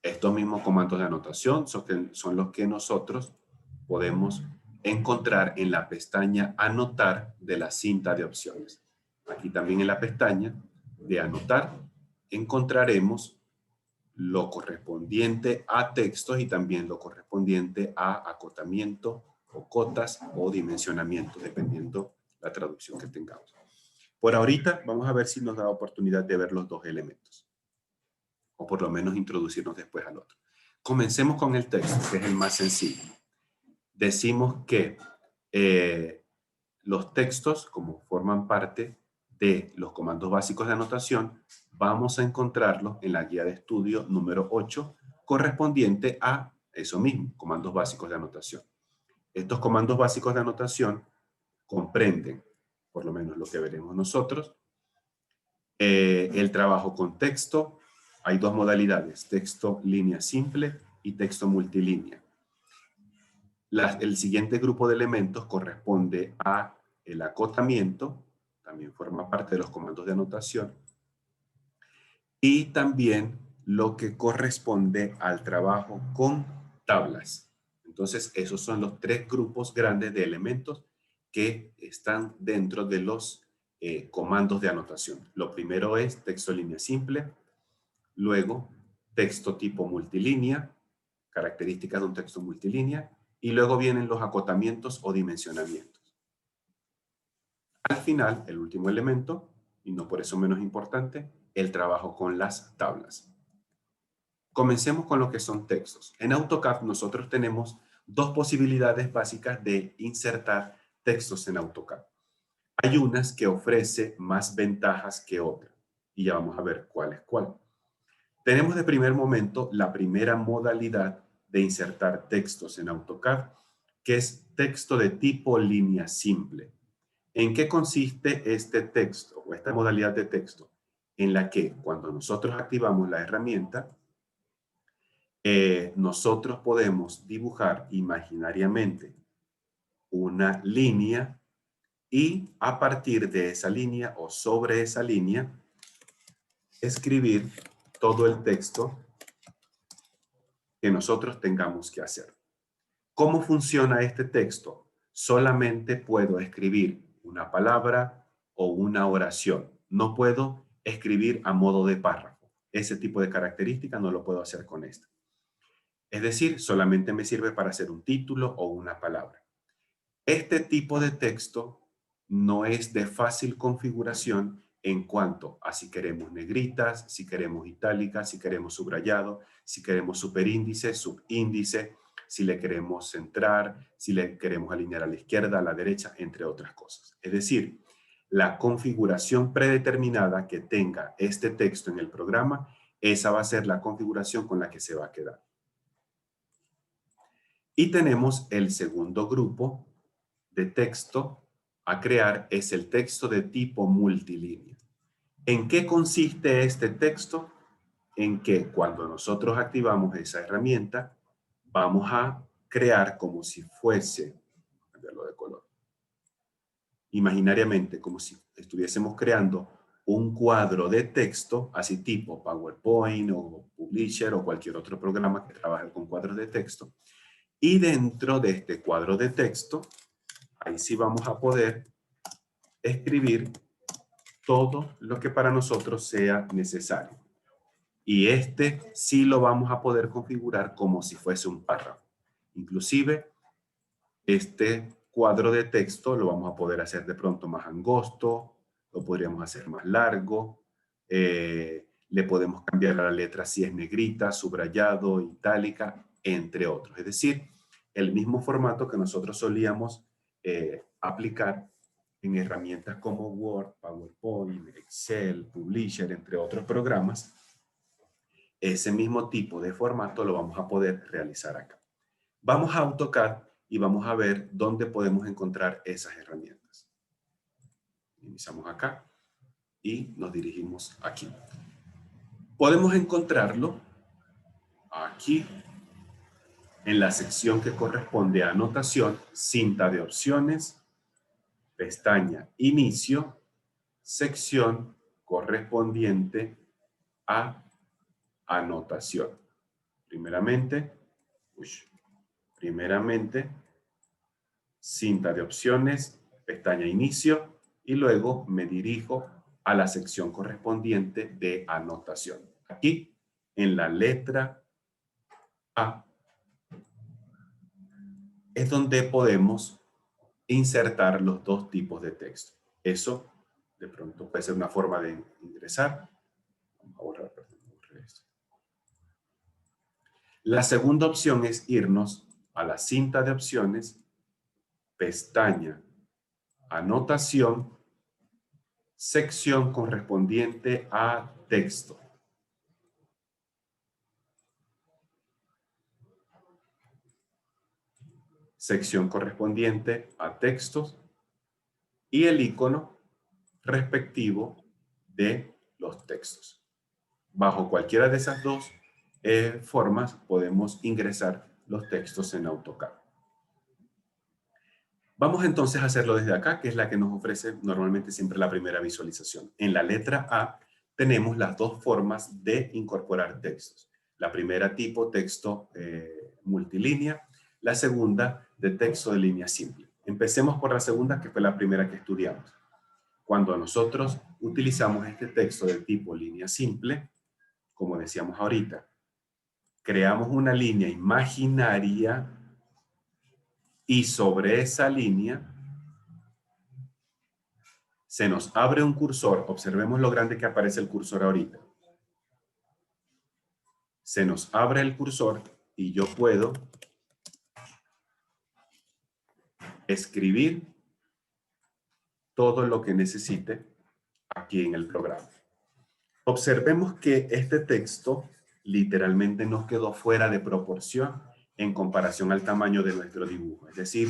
Estos mismos comandos de anotación son los que nosotros podemos encontrar en la pestaña Anotar de la cinta de opciones. Aquí también en la pestaña de Anotar encontraremos lo correspondiente a textos y también lo correspondiente a acotamiento o cotas o dimensionamiento, dependiendo la traducción que tengamos. Por ahorita vamos a ver si nos da oportunidad de ver los dos elementos, o por lo menos introducirnos después al otro. Comencemos con el texto, que es el más sencillo. Decimos que los textos, como forman parte de los comandos básicos de anotación, vamos a encontrarlos en la guía de estudio número 8, correspondiente a eso mismo, comandos básicos de anotación. Estos comandos básicos de anotación comprenden, por lo menos lo que veremos nosotros, el trabajo con texto. Hay dos modalidades, texto línea simple y texto multilínea. El siguiente grupo de elementos corresponde a el acotamiento, también forma parte de los comandos de anotación, y también lo que corresponde al trabajo con tablas. Entonces, esos son los tres grupos grandes de elementos que están dentro de los comandos de anotación. Lo primero es texto línea simple, luego texto tipo multilínea, características de un texto multilínea, y luego vienen los acotamientos o dimensionamientos. Al final, el último elemento, y no por eso menos importante, el trabajo con las tablas. Comencemos con lo que son textos. En AutoCAD nosotros tenemos dos posibilidades básicas de insertar textos en AutoCAD. Hay unas que ofrece más ventajas que otras, y ya vamos a ver cuál es cuál. Tenemos de primer momento la primera modalidad de insertar textos en AutoCAD, que es texto de tipo línea simple. ¿En qué consiste este texto o esta modalidad de texto? En la que cuando nosotros activamos la herramienta, nosotros podemos dibujar imaginariamente una línea y a partir de esa línea o sobre esa línea escribir todo el texto que nosotros tengamos que hacer. ¿Cómo funciona este texto? Solamente puedo escribir una palabra o una oración. No puedo escribir a modo de párrafo. Ese tipo de característica no lo puedo hacer con esta. Es decir, solamente me sirve para hacer un título o una palabra. Este tipo de texto no es de fácil configuración en cuanto a si queremos negritas, si queremos itálicas, si queremos subrayado, si queremos superíndice, subíndice, si le queremos centrar, si le queremos alinear a la izquierda, a la derecha, entre otras cosas. Es decir, la configuración predeterminada que tenga este texto en el programa, esa va a ser la configuración con la que se va a quedar. Y tenemos el segundo grupo de texto a crear, es el texto de tipo multilínea. ¿En qué consiste este texto? En que cuando nosotros activamos esa herramienta, vamos a crear como si fuese, cambiarlo de color, imaginariamente, como si estuviésemos creando un cuadro de texto, así tipo PowerPoint o Publisher o cualquier otro programa que trabaje con cuadros de texto. Y dentro de este cuadro de texto, ahí sí vamos a poder escribir todo lo que para nosotros sea necesario. Y este sí lo vamos a poder configurar como si fuese un párrafo. Inclusive, este cuadro de texto lo vamos a poder hacer de pronto más angosto, lo podríamos hacer más largo, le podemos cambiar a la letra si es negrita, subrayado, itálica, entre otros. Es decir, el mismo formato que nosotros solíamos aplicar en herramientas como Word, PowerPoint, Excel, Publisher, entre otros programas. Ese mismo tipo de formato lo vamos a poder realizar acá. Vamos a AutoCAD y vamos a ver dónde podemos encontrar esas herramientas. Iniciamos acá y nos dirigimos aquí. Podemos encontrarlo aquí en la sección que corresponde a anotación, cinta de opciones, pestaña inicio, sección correspondiente a anotación. Primeramente, cinta de opciones, pestaña inicio y luego me dirijo a la sección correspondiente de anotación. Aquí, en la letra A, es donde podemos insertar los dos tipos de texto. Eso, de pronto, puede ser una forma de ingresar. Vamos a borrar, esto. La segunda opción es irnos a la cinta de opciones, pestaña anotación, sección correspondiente a texto. Sección correspondiente a textos y el icono respectivo de los textos. Bajo cualquiera de esas dos formas podemos ingresar los textos en AutoCAD. Vamos entonces a hacerlo desde acá, que es la que nos ofrece normalmente siempre la primera visualización. En la letra A tenemos las dos formas de incorporar textos. La primera tipo texto multilínea, la segunda de texto de línea simple. Empecemos por la segunda, que fue la primera que estudiamos. Cuando nosotros utilizamos este texto de tipo línea simple, como decíamos ahorita, creamos una línea imaginaria y sobre esa línea se nos abre un cursor. Observemos lo grande que aparece el cursor ahorita. Se nos abre el cursor y yo puedo escribir todo lo que necesite aquí en el programa. Observemos que este texto literalmente nos quedó fuera de proporción en comparación al tamaño de nuestro dibujo. Es decir,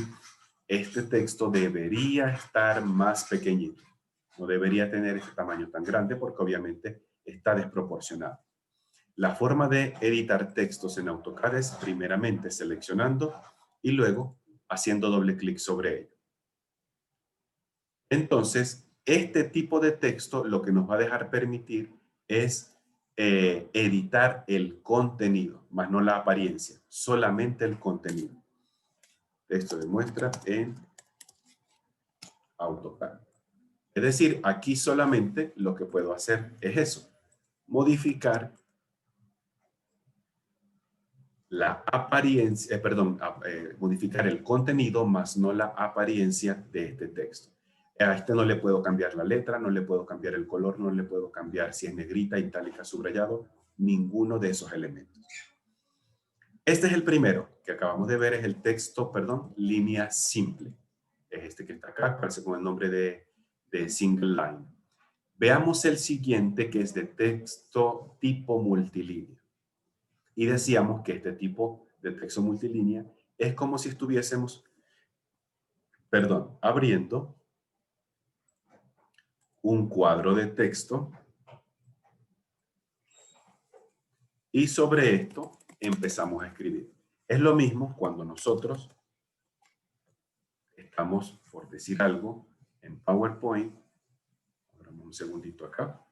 este texto debería estar más pequeñito. No debería tener este tamaño tan grande porque obviamente está desproporcionado. La forma de editar textos en AutoCAD es primeramente seleccionando y luego haciendo doble clic sobre ello. Entonces, este tipo de texto lo que nos va a dejar permitir es editar el contenido, más no la apariencia, solamente el contenido. Esto demuestra en AutoCAD. Es decir, aquí solamente lo que puedo hacer es eso, modificar la apariencia, modificar el contenido más no la apariencia de este texto. A este no le puedo cambiar la letra, no le puedo cambiar el color, no le puedo cambiar si es negrita, itálica, subrayado, ninguno de esos elementos. Este es el primero que acabamos de ver, es el texto, línea simple. Es este que está acá, aparece con el nombre de single line. Veamos el siguiente, que es de texto tipo multilínea. Y decíamos que este tipo de texto multilínea es como si estuviésemos, abriendo un cuadro de texto y sobre esto empezamos a escribir. Es lo mismo cuando nosotros estamos, por decir algo, en PowerPoint. Dame un segundito acá.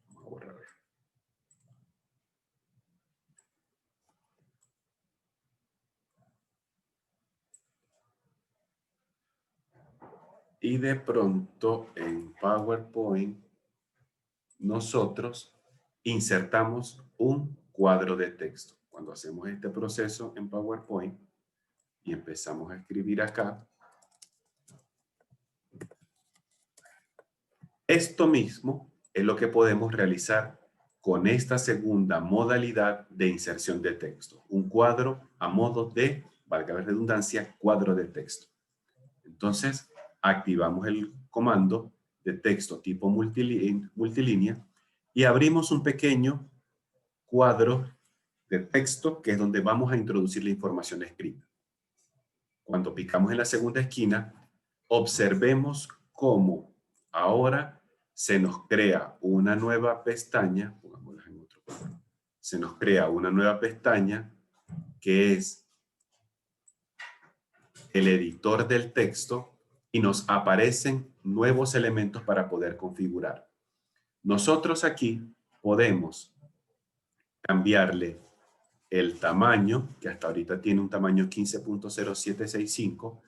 Vamos a borrar. Y de pronto en PowerPoint nosotros insertamos un cuadro de texto. Cuando hacemos este proceso en PowerPoint y empezamos a escribir acá, esto mismo es lo que podemos realizar con esta segunda modalidad de inserción de texto. Un cuadro a modo de, valga la redundancia, cuadro de texto. Entonces, activamos el comando de texto tipo multilínea y abrimos un pequeño cuadro de texto que es donde vamos a introducir la información escrita. Cuando picamos en la segunda esquina, observemos cómo ahora se nos crea una nueva pestaña, pongámosla en otro cuadro, se nos crea una nueva pestaña que es el editor del texto y nos aparecen nuevos elementos para poder configurar. Nosotros aquí podemos cambiarle el tamaño, que hasta ahorita tiene un tamaño 15.0765.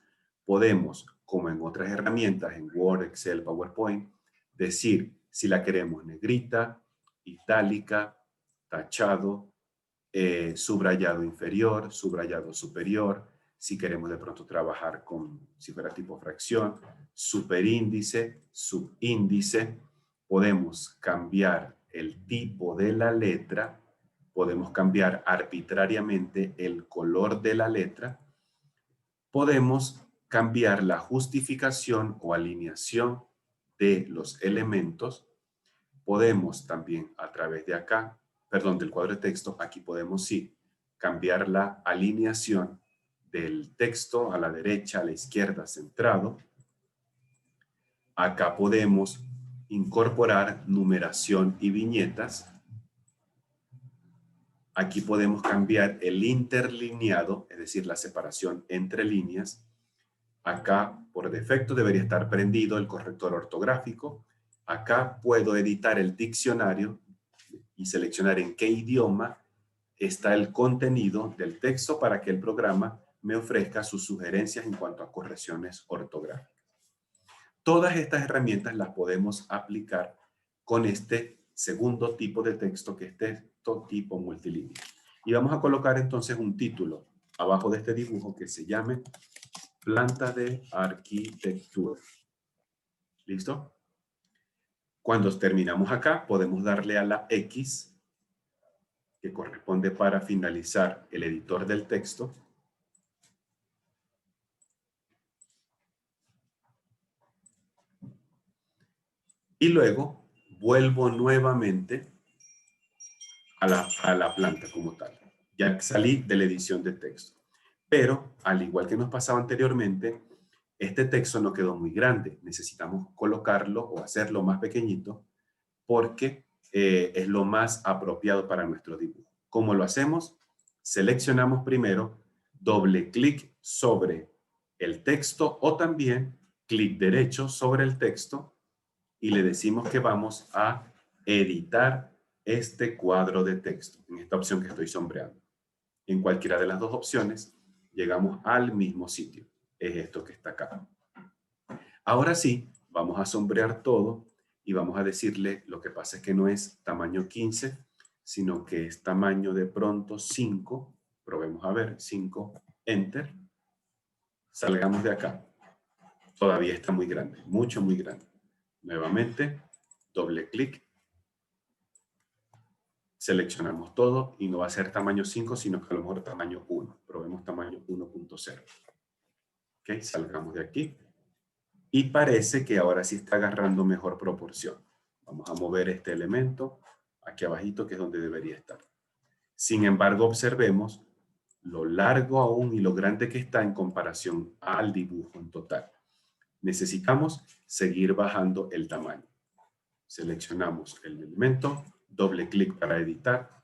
Podemos, como en otras herramientas, en Word, Excel, PowerPoint, decir si la queremos negrita, itálica, tachado, subrayado inferior, subrayado superior. Si queremos de pronto trabajar con, si fuera tipo fracción, superíndice, subíndice. Podemos cambiar el tipo de la letra. Podemos cambiar arbitrariamente el color de la letra. Podemos cambiar la justificación o alineación de los elementos. Podemos también a través de acá, perdón, del cuadro de texto, aquí podemos sí cambiar la alineación del texto a la derecha, a la izquierda, centrado. Acá podemos incorporar numeración y viñetas. Aquí podemos cambiar el interlineado, es decir, la separación entre líneas. Acá, por defecto, debería estar prendido el corrector ortográfico. Acá puedo editar el diccionario y seleccionar en qué idioma está el contenido del texto para que el programa me ofrezca sus sugerencias en cuanto a correcciones ortográficas. Todas estas herramientas las podemos aplicar con este segundo tipo de texto, que es texto tipo multilínea. Y vamos a colocar entonces un título abajo de este dibujo que se llame planta de arquitectura. ¿Listo? Cuando terminamos acá, podemos darle a la X, que corresponde para finalizar el editor del texto. Y luego vuelvo nuevamente a la planta como tal. Ya salí de la edición de texto. Pero, al igual que nos pasaba anteriormente, este texto no quedó muy grande. Necesitamos colocarlo o hacerlo más pequeñito porque es lo más apropiado para nuestro dibujo. ¿Cómo lo hacemos? Seleccionamos primero, doble clic sobre el texto o también clic derecho sobre el texto y le decimos que vamos a editar este cuadro de texto en esta opción que estoy sombreando. En cualquiera de las dos opciones llegamos al mismo sitio. Es esto que está acá. Ahora sí, vamos a sombrear todo y vamos a decirle, lo que pasa es que no es tamaño 15, sino que es tamaño de pronto 5. Probemos a ver, 5, enter. Salgamos de acá. Todavía está muy grande, mucho, muy grande. Nuevamente, doble clic. Seleccionamos todo y no va a ser tamaño 5, sino que a lo mejor tamaño 1. Probemos tamaño 1.0. Ok, salgamos de aquí. Y parece que ahora sí está agarrando mejor proporción. Vamos a mover este elemento aquí abajito, que es donde debería estar. Sin embargo, observemos lo largo aún y lo grande que está en comparación al dibujo en total. Necesitamos seguir bajando el tamaño. Seleccionamos el elemento, doble clic para editar.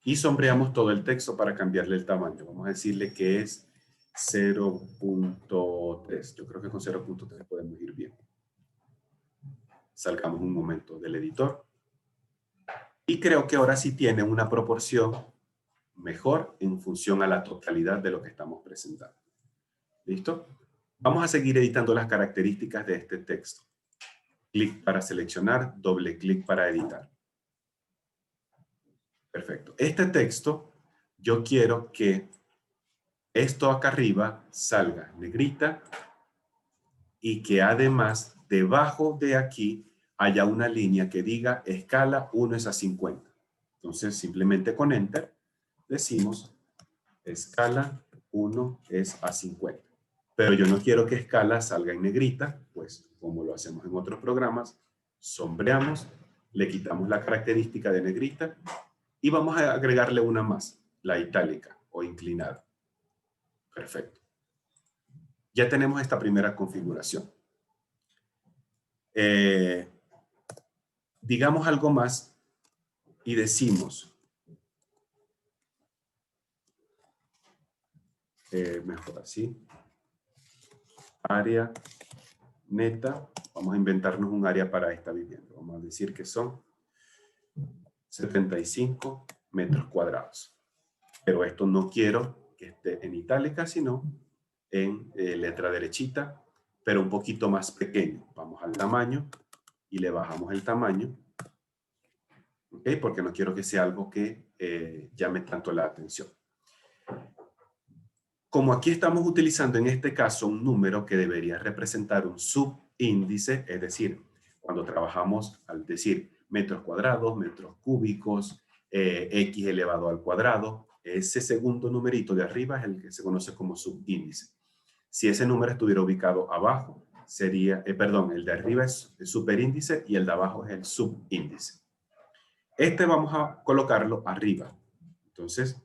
Y sombreamos todo el texto para cambiarle el tamaño. Vamos a decirle que es 0.3. Yo creo que con 0.3 podemos ir bien. Salgamos un momento del editor. Y creo que ahora sí tiene una proporción mejor en función a la totalidad de lo que estamos presentando. ¿Listo? Vamos a seguir editando las características de este texto. Clic para seleccionar, doble clic para editar. Perfecto. Este texto, yo quiero que esto acá arriba salga negrita y que además debajo de aquí haya una línea que diga escala 1:50. Entonces simplemente con Enter decimos escala 1:50. Pero yo no quiero que escala salga en negrita, pues como lo hacemos en otros programas, sombreamos, le quitamos la característica de negrita y vamos a agregarle una más, la itálica o inclinada. Perfecto. Ya tenemos esta primera configuración. Digamos algo más y decimos, mejor así, área neta, vamos a inventarnos un área para esta vivienda. Vamos a decir que son 75 metros cuadrados. Pero esto no quiero que esté en itálica, sino en letra derechita, pero un poquito más pequeño. Vamos al tamaño y le bajamos el tamaño. ¿Ok? Porque no quiero que sea algo que llame tanto la atención. Como aquí estamos utilizando en este caso un número que debería representar un subíndice, es decir, cuando trabajamos al decir metros cuadrados, metros cúbicos, x elevado al cuadrado, ese segundo numerito de arriba es el que se conoce como subíndice. Si ese número estuviera ubicado abajo, sería, perdón, el de arriba es el superíndice y el de abajo es el subíndice. Este vamos a colocarlo arriba. Entonces,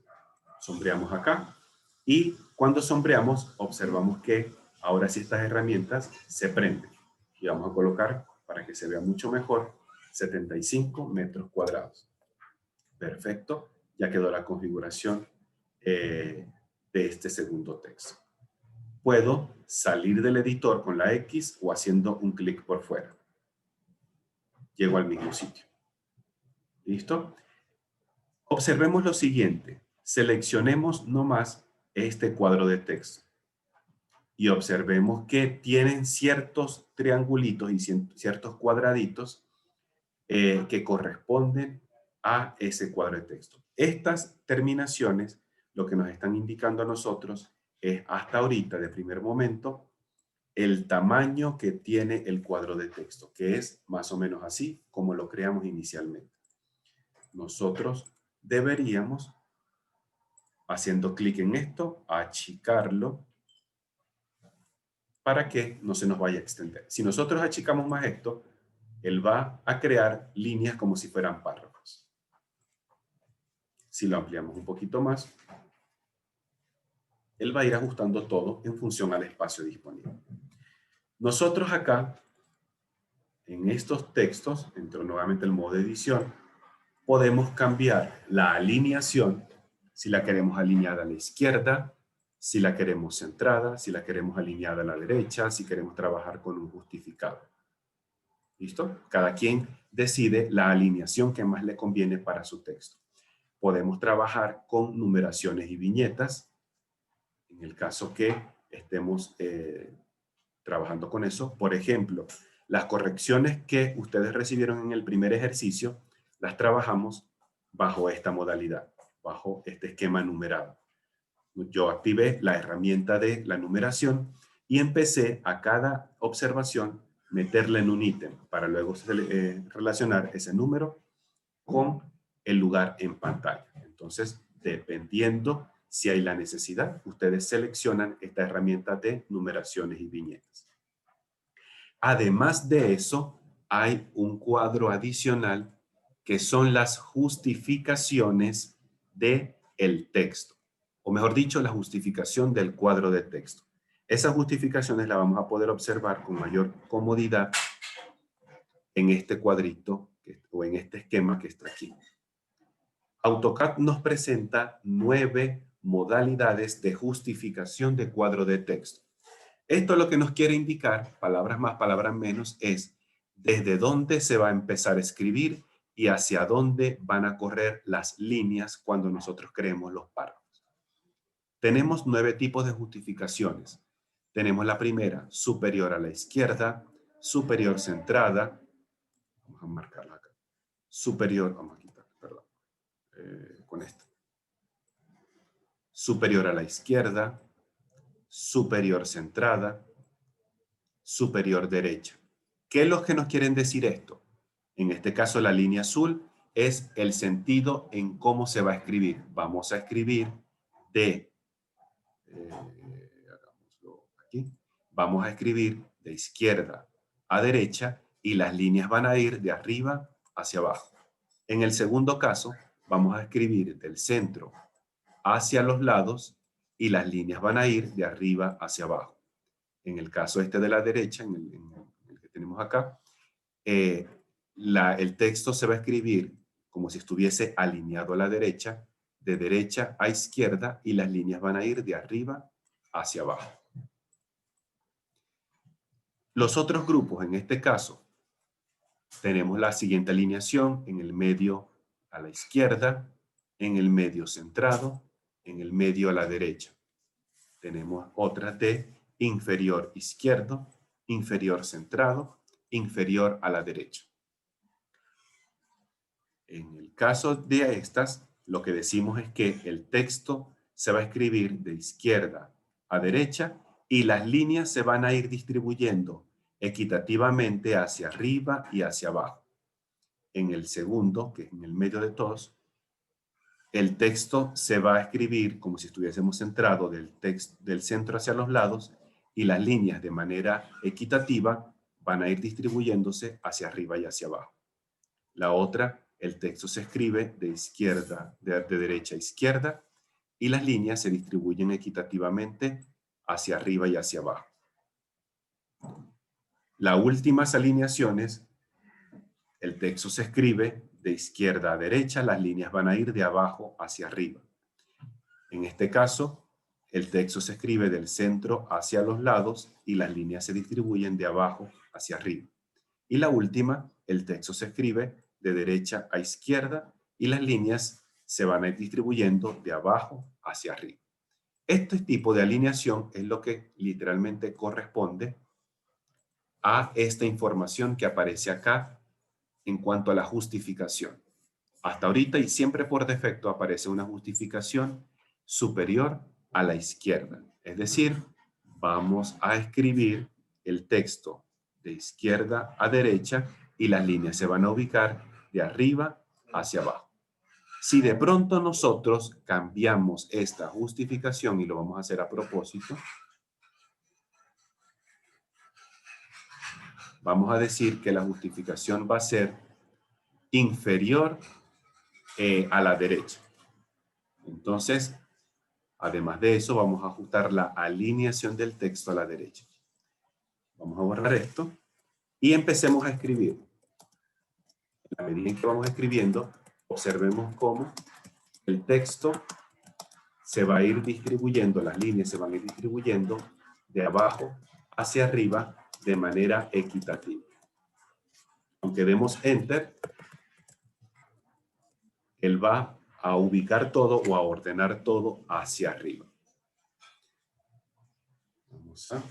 sombreamos acá. Y cuando sombreamos, observamos que ahora sí estas herramientas se prenden. Y vamos a colocar, para que se vea mucho mejor, 75 metros cuadrados. Perfecto. Ya quedó la configuración de este segundo texto. Puedo salir del editor con la X o haciendo un clic por fuera. Llego al mismo sitio. ¿Listo? Observemos lo siguiente. Seleccionemos nomás este cuadro de texto y observemos que tienen ciertos triangulitos y ciertos cuadraditos que corresponden a ese cuadro de texto. Estas terminaciones lo que nos están indicando a nosotros es hasta ahorita, de primer momento, el tamaño que tiene el cuadro de texto, que es más o menos así como lo creamos inicialmente. Nosotros deberíamos, haciendo clic en esto, achicarlo para que no se nos vaya a extender. Si nosotros achicamos más esto, él va a crear líneas como si fueran párrafos. Si lo ampliamos un poquito más, él va a ir ajustando todo en función al espacio disponible. Nosotros acá, en estos textos, entro nuevamente el modo de edición, podemos cambiar la alineación, si la queremos alineada a la izquierda, si la queremos centrada, si la queremos alineada a la derecha, si queremos trabajar con un justificado. ¿Listo? Cada quien decide la alineación que más le conviene para su texto. Podemos trabajar con numeraciones y viñetas, en el caso que estemos trabajando con eso. Por ejemplo, las correcciones que ustedes recibieron en el primer ejercicio, las trabajamos bajo esta modalidad, bajo este esquema numerado. Yo activé la herramienta de la numeración y empecé a cada observación meterle en un ítem para luego relacionar ese número con el lugar en pantalla. Entonces, dependiendo si hay la necesidad, ustedes seleccionan esta herramienta de numeraciones y viñetas. Además de eso, hay un cuadro adicional que son las justificaciones del texto, o mejor dicho, la justificación del cuadro de texto. Esas justificaciones las vamos a poder observar con mayor comodidad en este cuadrito o en este esquema que está aquí. AutoCAD nos presenta 9 modalidades de justificación de cuadro de texto. Esto lo que nos quiere indicar, palabras más, palabras menos, es desde dónde se va a empezar a escribir y hacia dónde van a correr las líneas cuando nosotros creemos los párrafos. Tenemos 9 tipos de justificaciones. Tenemos la primera, superior a la izquierda, superior centrada, vamos a marcarla acá, superior, vamos a quitar, perdón, con esto. Superior a la izquierda, superior centrada, superior derecha. ¿Qué es lo que nos quieren decir esto? En este caso, la línea azul es el sentido en cómo se va a escribir. Vamos a escribir de, hagámoslo aquí, vamos a escribir de izquierda a derecha y las líneas van a ir de arriba hacia abajo. En el segundo caso, vamos a escribir del centro hacia los lados y las líneas van a ir de arriba hacia abajo. En el caso este de la derecha, en el que tenemos acá, el texto se va a escribir como si estuviese alineado a la derecha, de derecha a izquierda, y las líneas van a ir de arriba hacia abajo. Los otros grupos, en este caso, tenemos la siguiente alineación: en el medio a la izquierda, en el medio centrado, en el medio a la derecha. Tenemos otras de inferior izquierdo, inferior centrado, inferior a la derecha. En el caso de estas, lo que decimos es que el texto se va a escribir de izquierda a derecha y las líneas se van a ir distribuyendo equitativamente hacia arriba y hacia abajo. En el segundo, que es en el medio de todos, el texto se va a escribir como si estuviésemos centrado del centro hacia los lados y las líneas de manera equitativa van a ir distribuyéndose hacia arriba y hacia abajo. La otra, el texto se escribe de derecha a izquierda y las líneas se distribuyen equitativamente hacia arriba y hacia abajo. Las últimas alineaciones, el texto se escribe de izquierda a derecha, las líneas van a ir de abajo hacia arriba. En este caso, el texto se escribe del centro hacia los lados y las líneas se distribuyen de abajo hacia arriba. Y la última, el texto se escribe de derecha a izquierda y las líneas se van a ir distribuyendo de abajo hacia arriba. Este tipo de alineación es lo que literalmente corresponde a esta información que aparece acá en cuanto a la justificación. Hasta ahorita y siempre por defecto aparece una justificación superior a la izquierda. Es decir, vamos a escribir el texto de izquierda a derecha y las líneas se van a ubicar de arriba hacia abajo. Si de pronto nosotros cambiamos esta justificación, y lo vamos a hacer a propósito, vamos a decir que la justificación va a ser inferior a la derecha. Entonces, además de eso, vamos a ajustar la alineación del texto a la derecha. Vamos a borrar esto y empecemos a escribir. En la medida en que vamos escribiendo, observemos cómo el texto se va a ir distribuyendo, las líneas se van a ir distribuyendo de abajo hacia arriba de manera equitativa. Aunque demos Enter, él va a ubicar todo o a ordenar todo hacia arriba. Vamos a...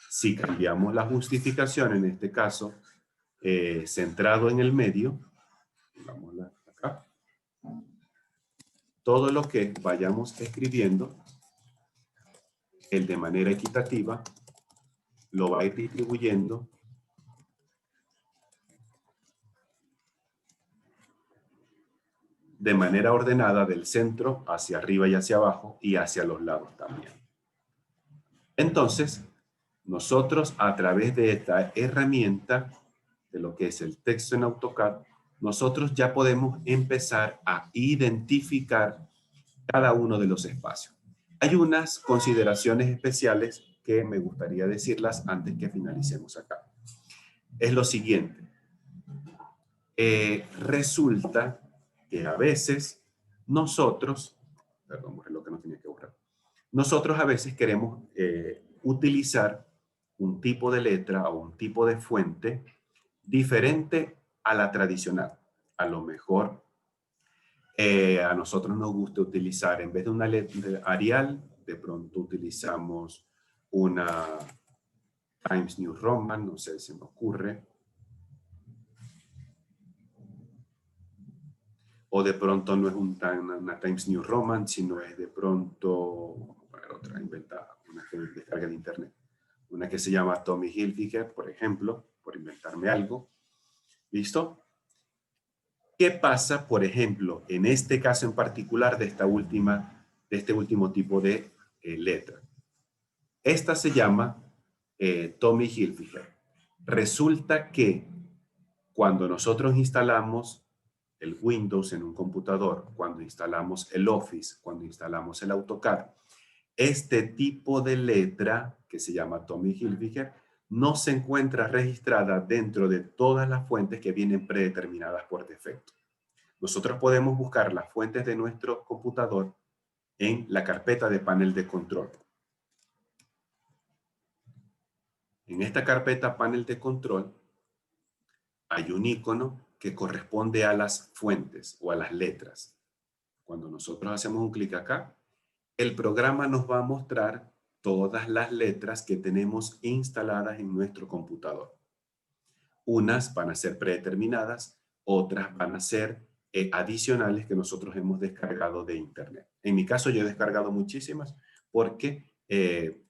Si cambiamos la justificación, en este caso, centrado en el medio, pongámosla acá, todo lo que vayamos escribiendo, él de manera equitativa lo va a ir distribuyendo de manera ordenada del centro hacia arriba y hacia abajo y hacia los lados también. Entonces, nosotros a través de esta herramienta de lo que es el texto en AutoCAD, nosotros ya podemos empezar a identificar cada uno de los espacios. Hay unas consideraciones especiales que me gustaría decirlas antes que finalicemos acá. Es lo siguiente. resulta que a veces nosotros, perdón, borré lo que no tenía que borrar. Nosotros a veces queremos utilizar un tipo de letra o un tipo de fuente diferente a la tradicional. A lo mejor a nosotros nos gusta utilizar, en vez de una letra Arial, de pronto utilizamos una Times New Roman, no sé, se me ocurre. O de pronto no es una Times New Roman, sino es de pronto, otra inventada, una que descarga de internet. Una que se llama Tommy Hilfiger, por ejemplo, por inventarme algo. ¿Listo? ¿Qué pasa, por ejemplo, en este caso en particular de este último tipo de letra? Esta se llama Tommy Hilfiger. Resulta que cuando nosotros instalamos el Windows en un computador, cuando instalamos el Office, cuando instalamos el AutoCAD, este tipo de letra, que se llama Tommy Hilfiger, no se encuentra registrada dentro de todas las fuentes que vienen predeterminadas por defecto. Nosotros podemos buscar las fuentes de nuestro computador en la carpeta de panel de control. En esta carpeta panel de control hay un icono que corresponde a las fuentes o a las letras. Cuando nosotros hacemos un clic acá, el programa nos va a mostrar todas las letras que tenemos instaladas en nuestro computador. Unas van a ser predeterminadas, otras van a ser adicionales que nosotros hemos descargado de internet. En mi caso yo he descargado muchísimas porque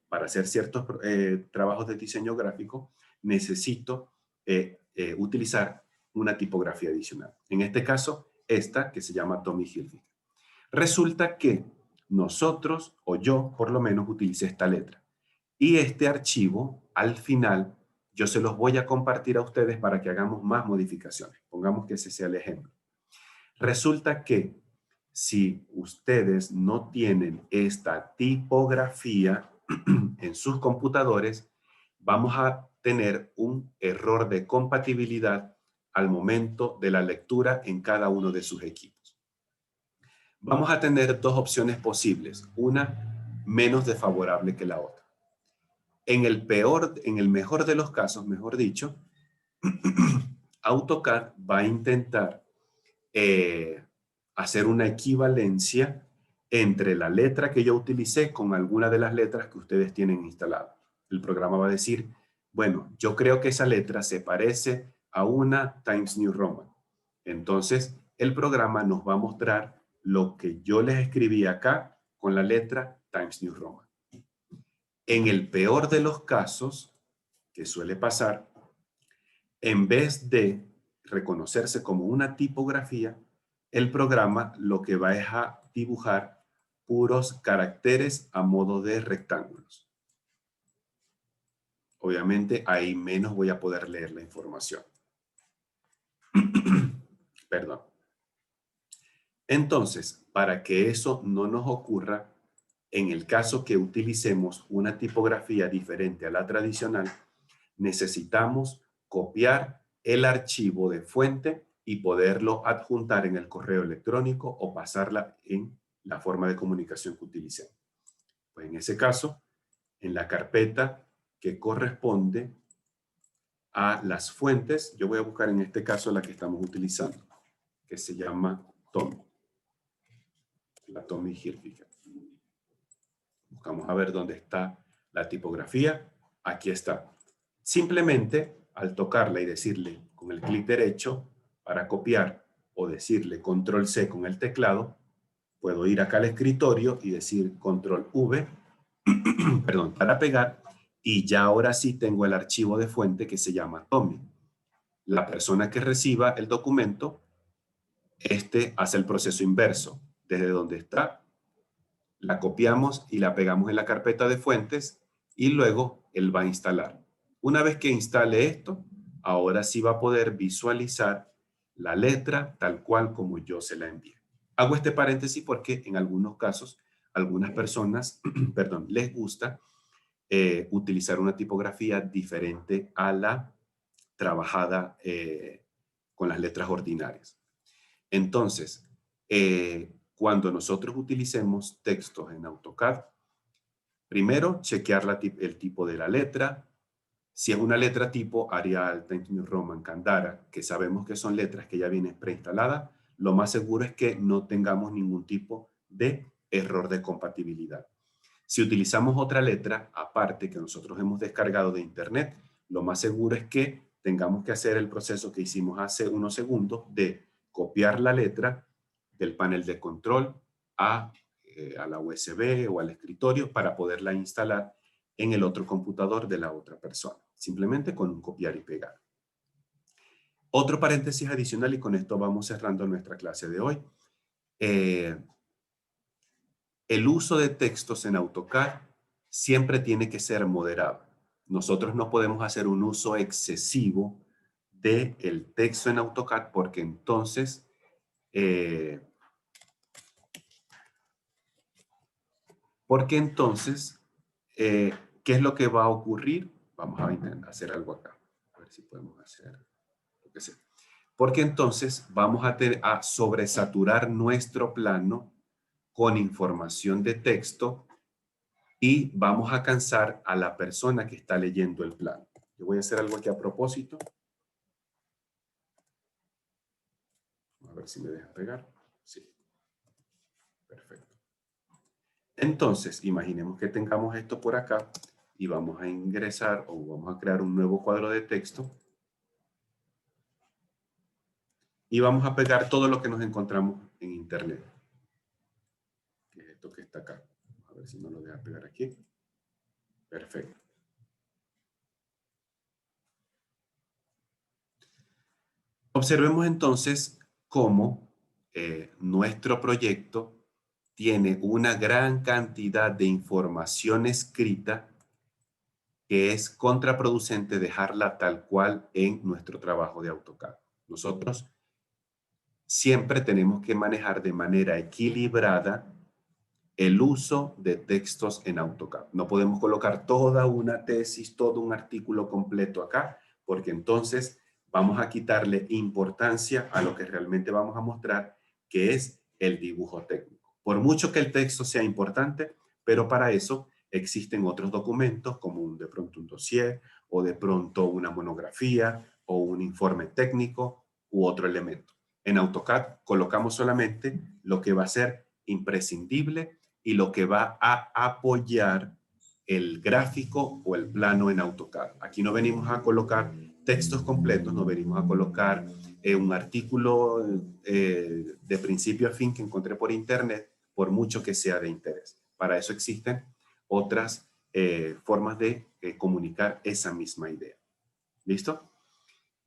para hacer ciertos trabajos de diseño gráfico necesito utilizar una tipografía adicional. En este caso, esta que se llama Tommy Hilfiger. Resulta que nosotros, o yo por lo menos, utilicé esta letra. Y este archivo, al final, yo se los voy a compartir a ustedes para que hagamos más modificaciones. Pongamos que ese sea el ejemplo. Resulta que si ustedes no tienen esta tipografía en sus computadores, vamos a tener un error de compatibilidad al momento de la lectura en cada uno de sus equipos. Vamos a tener dos opciones posibles, una menos desfavorable que la otra. En el mejor de los casos, mejor dicho, AutoCAD va a intentar hacer una equivalencia entre la letra que yo utilicé con alguna de las letras que ustedes tienen instaladas. El programa va a decir, bueno, yo creo que esa letra se parece a una Times New Roman. Entonces, el programa nos va a mostrar lo que yo les escribí acá con la letra Times New Roman. En el peor de los casos, que suele pasar, en vez de reconocerse como una tipografía, el programa lo que va es a dibujar puros caracteres a modo de rectángulos. Obviamente ahí menos voy a poder leer la información. Perdón. Entonces, para que eso no nos ocurra, en el caso que utilicemos una tipografía diferente a la tradicional, necesitamos copiar el archivo de fuente y poderlo adjuntar en el correo electrónico o pasarla en la forma de comunicación que utilicemos. Pues en ese caso, en la carpeta que corresponde a las fuentes, yo voy a buscar en este caso la que estamos utilizando, que se llama Tommy. La Tommy Hilfiger. Buscamos a ver dónde está la tipografía. Aquí está. Simplemente al tocarla y decirle con el clic derecho para copiar o decirle control C con el teclado, puedo ir acá al escritorio y decir control V, perdón, para pegar, y ya ahora sí tengo el archivo de fuente que se llama Tommy. La persona que reciba el documento, hace el proceso inverso. Desde donde está, la copiamos y la pegamos en la carpeta de fuentes y luego él va a instalar. Una vez que instale esto, ahora sí va a poder visualizar la letra tal cual como yo se la envié. Hago este paréntesis porque en algunos casos, algunas personas, perdón, les gusta utilizar una tipografía diferente a la trabajada con las letras ordinarias. Entonces, cuando nosotros utilicemos textos en AutoCAD, primero chequear el tipo de la letra. Si es una letra tipo Arial, Times New Roman, Candara, que sabemos que son letras que ya vienen preinstaladas, lo más seguro es que no tengamos ningún tipo de error de compatibilidad. Si utilizamos otra letra, aparte que nosotros hemos descargado de internet, lo más seguro es que tengamos que hacer el proceso que hicimos hace unos segundos de copiar la letra del panel de control a la USB o al escritorio para poderla instalar en el otro computador de la otra persona, simplemente con un copiar y pegar. Otro paréntesis adicional, y con esto vamos cerrando nuestra clase de hoy. El uso de textos en AutoCAD siempre tiene que ser moderado. Nosotros no podemos hacer un uso excesivo del texto en AutoCAD porque entonces ¿qué es lo que va a ocurrir? Vamos a intentar hacer algo acá, a ver si podemos hacer lo que sea. Porque entonces vamos a sobresaturar nuestro plano con información de texto y vamos a cansar a la persona que está leyendo el plano. Yo voy a hacer algo aquí a propósito. A ver si me deja pegar. Sí. Perfecto. Entonces, imaginemos que tengamos esto por acá y vamos a ingresar o vamos a crear un nuevo cuadro de texto y vamos a pegar todo lo que nos encontramos en internet. Que es esto que está acá. A ver si no lo deja pegar aquí. Perfecto. Observemos entonces cómo nuestro proyecto tiene una gran cantidad de información escrita que es contraproducente dejarla tal cual en nuestro trabajo de AutoCAD. Nosotros siempre tenemos que manejar de manera equilibrada el uso de textos en AutoCAD. No podemos colocar toda una tesis, todo un artículo completo acá, porque entonces vamos a quitarle importancia a lo que realmente vamos a mostrar, que es el dibujo técnico. Por mucho que el texto sea importante, pero para eso existen otros documentos como de pronto un dossier o de pronto una monografía o un informe técnico u otro elemento. En AutoCAD colocamos solamente lo que va a ser imprescindible y lo que va a apoyar el gráfico o el plano en AutoCAD. Aquí no venimos a colocar textos completos, no venimos a colocar un artículo de principio a fin que encontré por internet, por mucho que sea de interés. Para eso existen otras formas de comunicar esa misma idea. ¿Listo?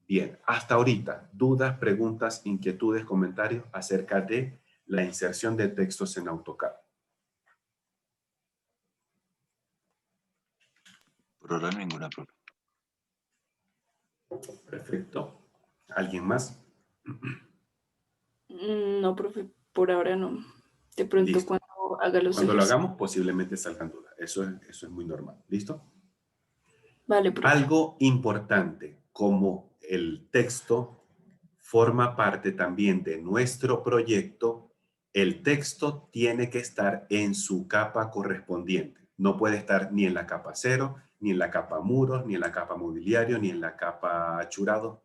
Bien, hasta ahorita, dudas, preguntas, inquietudes, comentarios acerca de la inserción de textos en AutoCAD. Por ahora ninguna, profe. Perfecto. ¿Alguien más? No, profe, por ahora no. De pronto Listo. cuando haga los Cuando lo ejercicios. hagamos, posiblemente salgan dudas. Eso es muy normal. ¿Listo? Vale, profe. Algo importante, como el texto forma parte también de nuestro proyecto, el texto tiene que estar en su capa correspondiente. No puede estar ni en la capa 0, ni en la capa muros, ni en la capa mobiliario, ni en la capa achurado.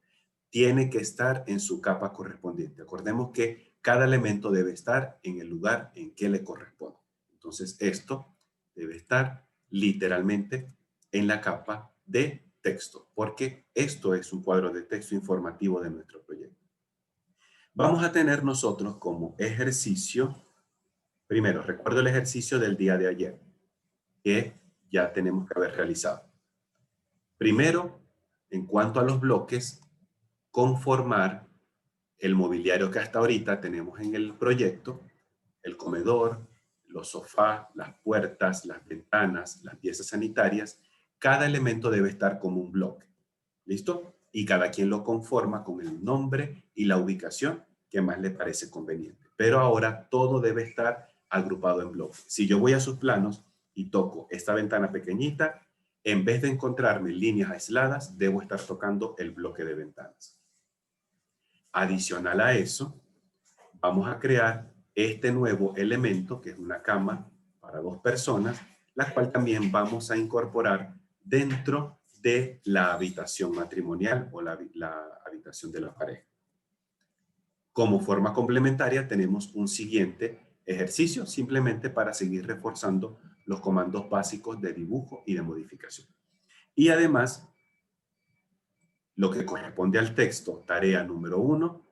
Tiene que estar en su capa correspondiente. Acordemos que cada elemento debe estar en el lugar en que le corresponde. Entonces, esto debe estar literalmente en la capa de texto, porque esto es un cuadro de texto informativo de nuestro proyecto. Vamos a tener nosotros como ejercicio, primero, recuerdo el ejercicio del día de ayer, que ya tenemos que haber realizado. Primero, en cuanto a los bloques, conformar el mobiliario que hasta ahorita tenemos en el proyecto, el comedor, los sofás, las puertas, las ventanas, las piezas sanitarias. Cada elemento debe estar como un bloque. ¿Listo? Y cada quien lo conforma con el nombre y la ubicación que más le parece conveniente. Pero ahora todo debe estar agrupado en bloques. Si yo voy a sus planos y toco esta ventana pequeñita, en vez de encontrarme líneas aisladas, debo estar tocando el bloque de ventanas. Adicional a eso, vamos a crear este nuevo elemento, que es una cama para 2 personas, la cual también vamos a incorporar dentro de la habitación matrimonial o la habitación de la pareja. Como forma complementaria tenemos un siguiente ejercicio, simplemente para seguir reforzando los comandos básicos de dibujo y de modificación. Y además, lo que corresponde al texto, tarea número 1,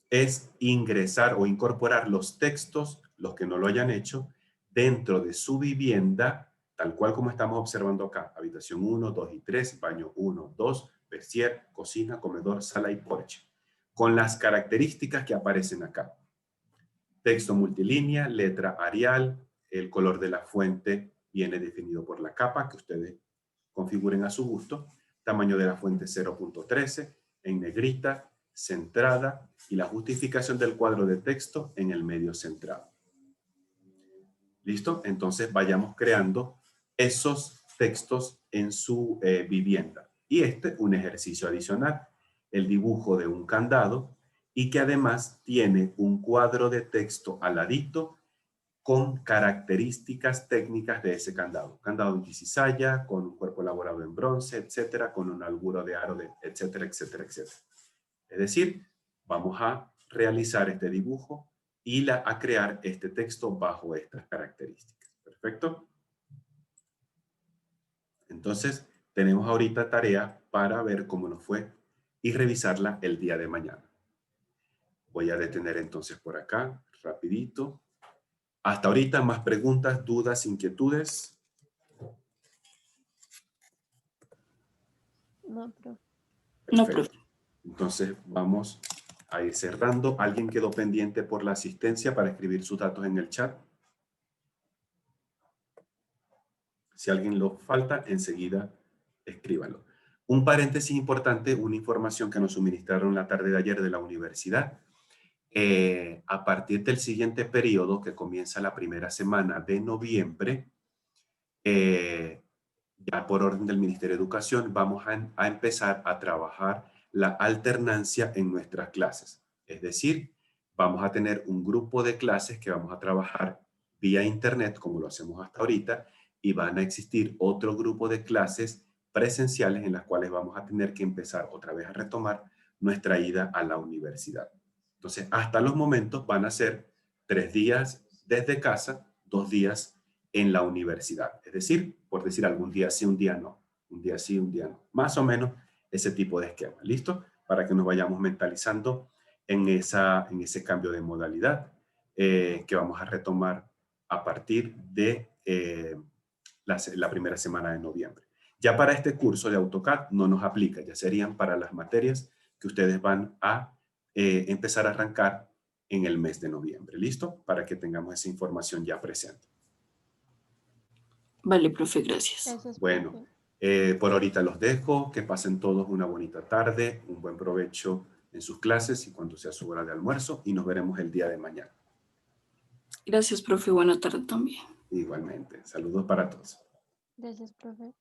es ingresar o incorporar los textos, los que no lo hayan hecho, dentro de su vivienda, tal cual como estamos observando acá. Habitación 1, 2 y 3, baño 1, 2, vestier, cocina, comedor, sala y porche. Con las características que aparecen acá. Texto multilínea, letra Arial, el color de la fuente viene definido por la capa que ustedes configuren a su gusto. Tamaño de la fuente 0.13, en negrita, centrada, y la justificación del cuadro de texto en el medio centrado. ¿Listo? Entonces vayamos creando esos textos en su vivienda. Y un ejercicio adicional, el dibujo de un candado, y que además tiene un cuadro de texto al ladito con características técnicas de ese candado. Candado en quisisaya, con un cuerpo elaborado en bronce, etcétera, con un alburo de aro, etcétera, etcétera, etcétera. Es decir, vamos a realizar este dibujo y a crear este texto bajo estas características. ¿Perfecto? Entonces, tenemos ahorita tarea para ver cómo nos fue y revisarla el día de mañana. Voy a detener entonces por acá, rapidito. Hasta ahorita, más preguntas, dudas, inquietudes. No, profe. No, profe. Entonces vamos a ir cerrando. ¿Alguien quedó pendiente por la asistencia para escribir sus datos en el chat? Si alguien lo falta, enseguida escríbanlo. Un paréntesis importante, una información que nos suministraron la tarde de ayer de la universidad. A partir del siguiente periodo, que comienza la primera semana de noviembre, ya por orden del Ministerio de Educación, vamos a empezar a trabajar la alternancia en nuestras clases. Es decir, vamos a tener un grupo de clases que vamos a trabajar vía internet, como lo hacemos hasta ahorita, y van a existir otro grupo de clases presenciales en las cuales vamos a tener que empezar otra vez a retomar nuestra ida a la universidad. Entonces, hasta los momentos van a ser 3 días desde casa, 2 días en la universidad. Es decir, por decir algún día sí, un día no. Un día sí, un día no. Más o menos ese tipo de esquema. ¿Listo? Para que nos vayamos mentalizando en ese cambio de modalidad que vamos a retomar a partir de la primera semana de noviembre. Ya para este curso de AutoCAD no nos aplica, ya serían para las materias que ustedes van a empezar a arrancar en el mes de noviembre. ¿Listo? Para que tengamos esa información ya presente. Vale, profe, gracias. Gracias, Bueno, profe. por ahorita los dejo. Que pasen todos una bonita tarde, un buen provecho en sus clases y cuando sea su hora de almuerzo. Y nos veremos el día de mañana. Gracias, profe. Buena tarde también. Igualmente. Saludos para todos. Gracias, profe.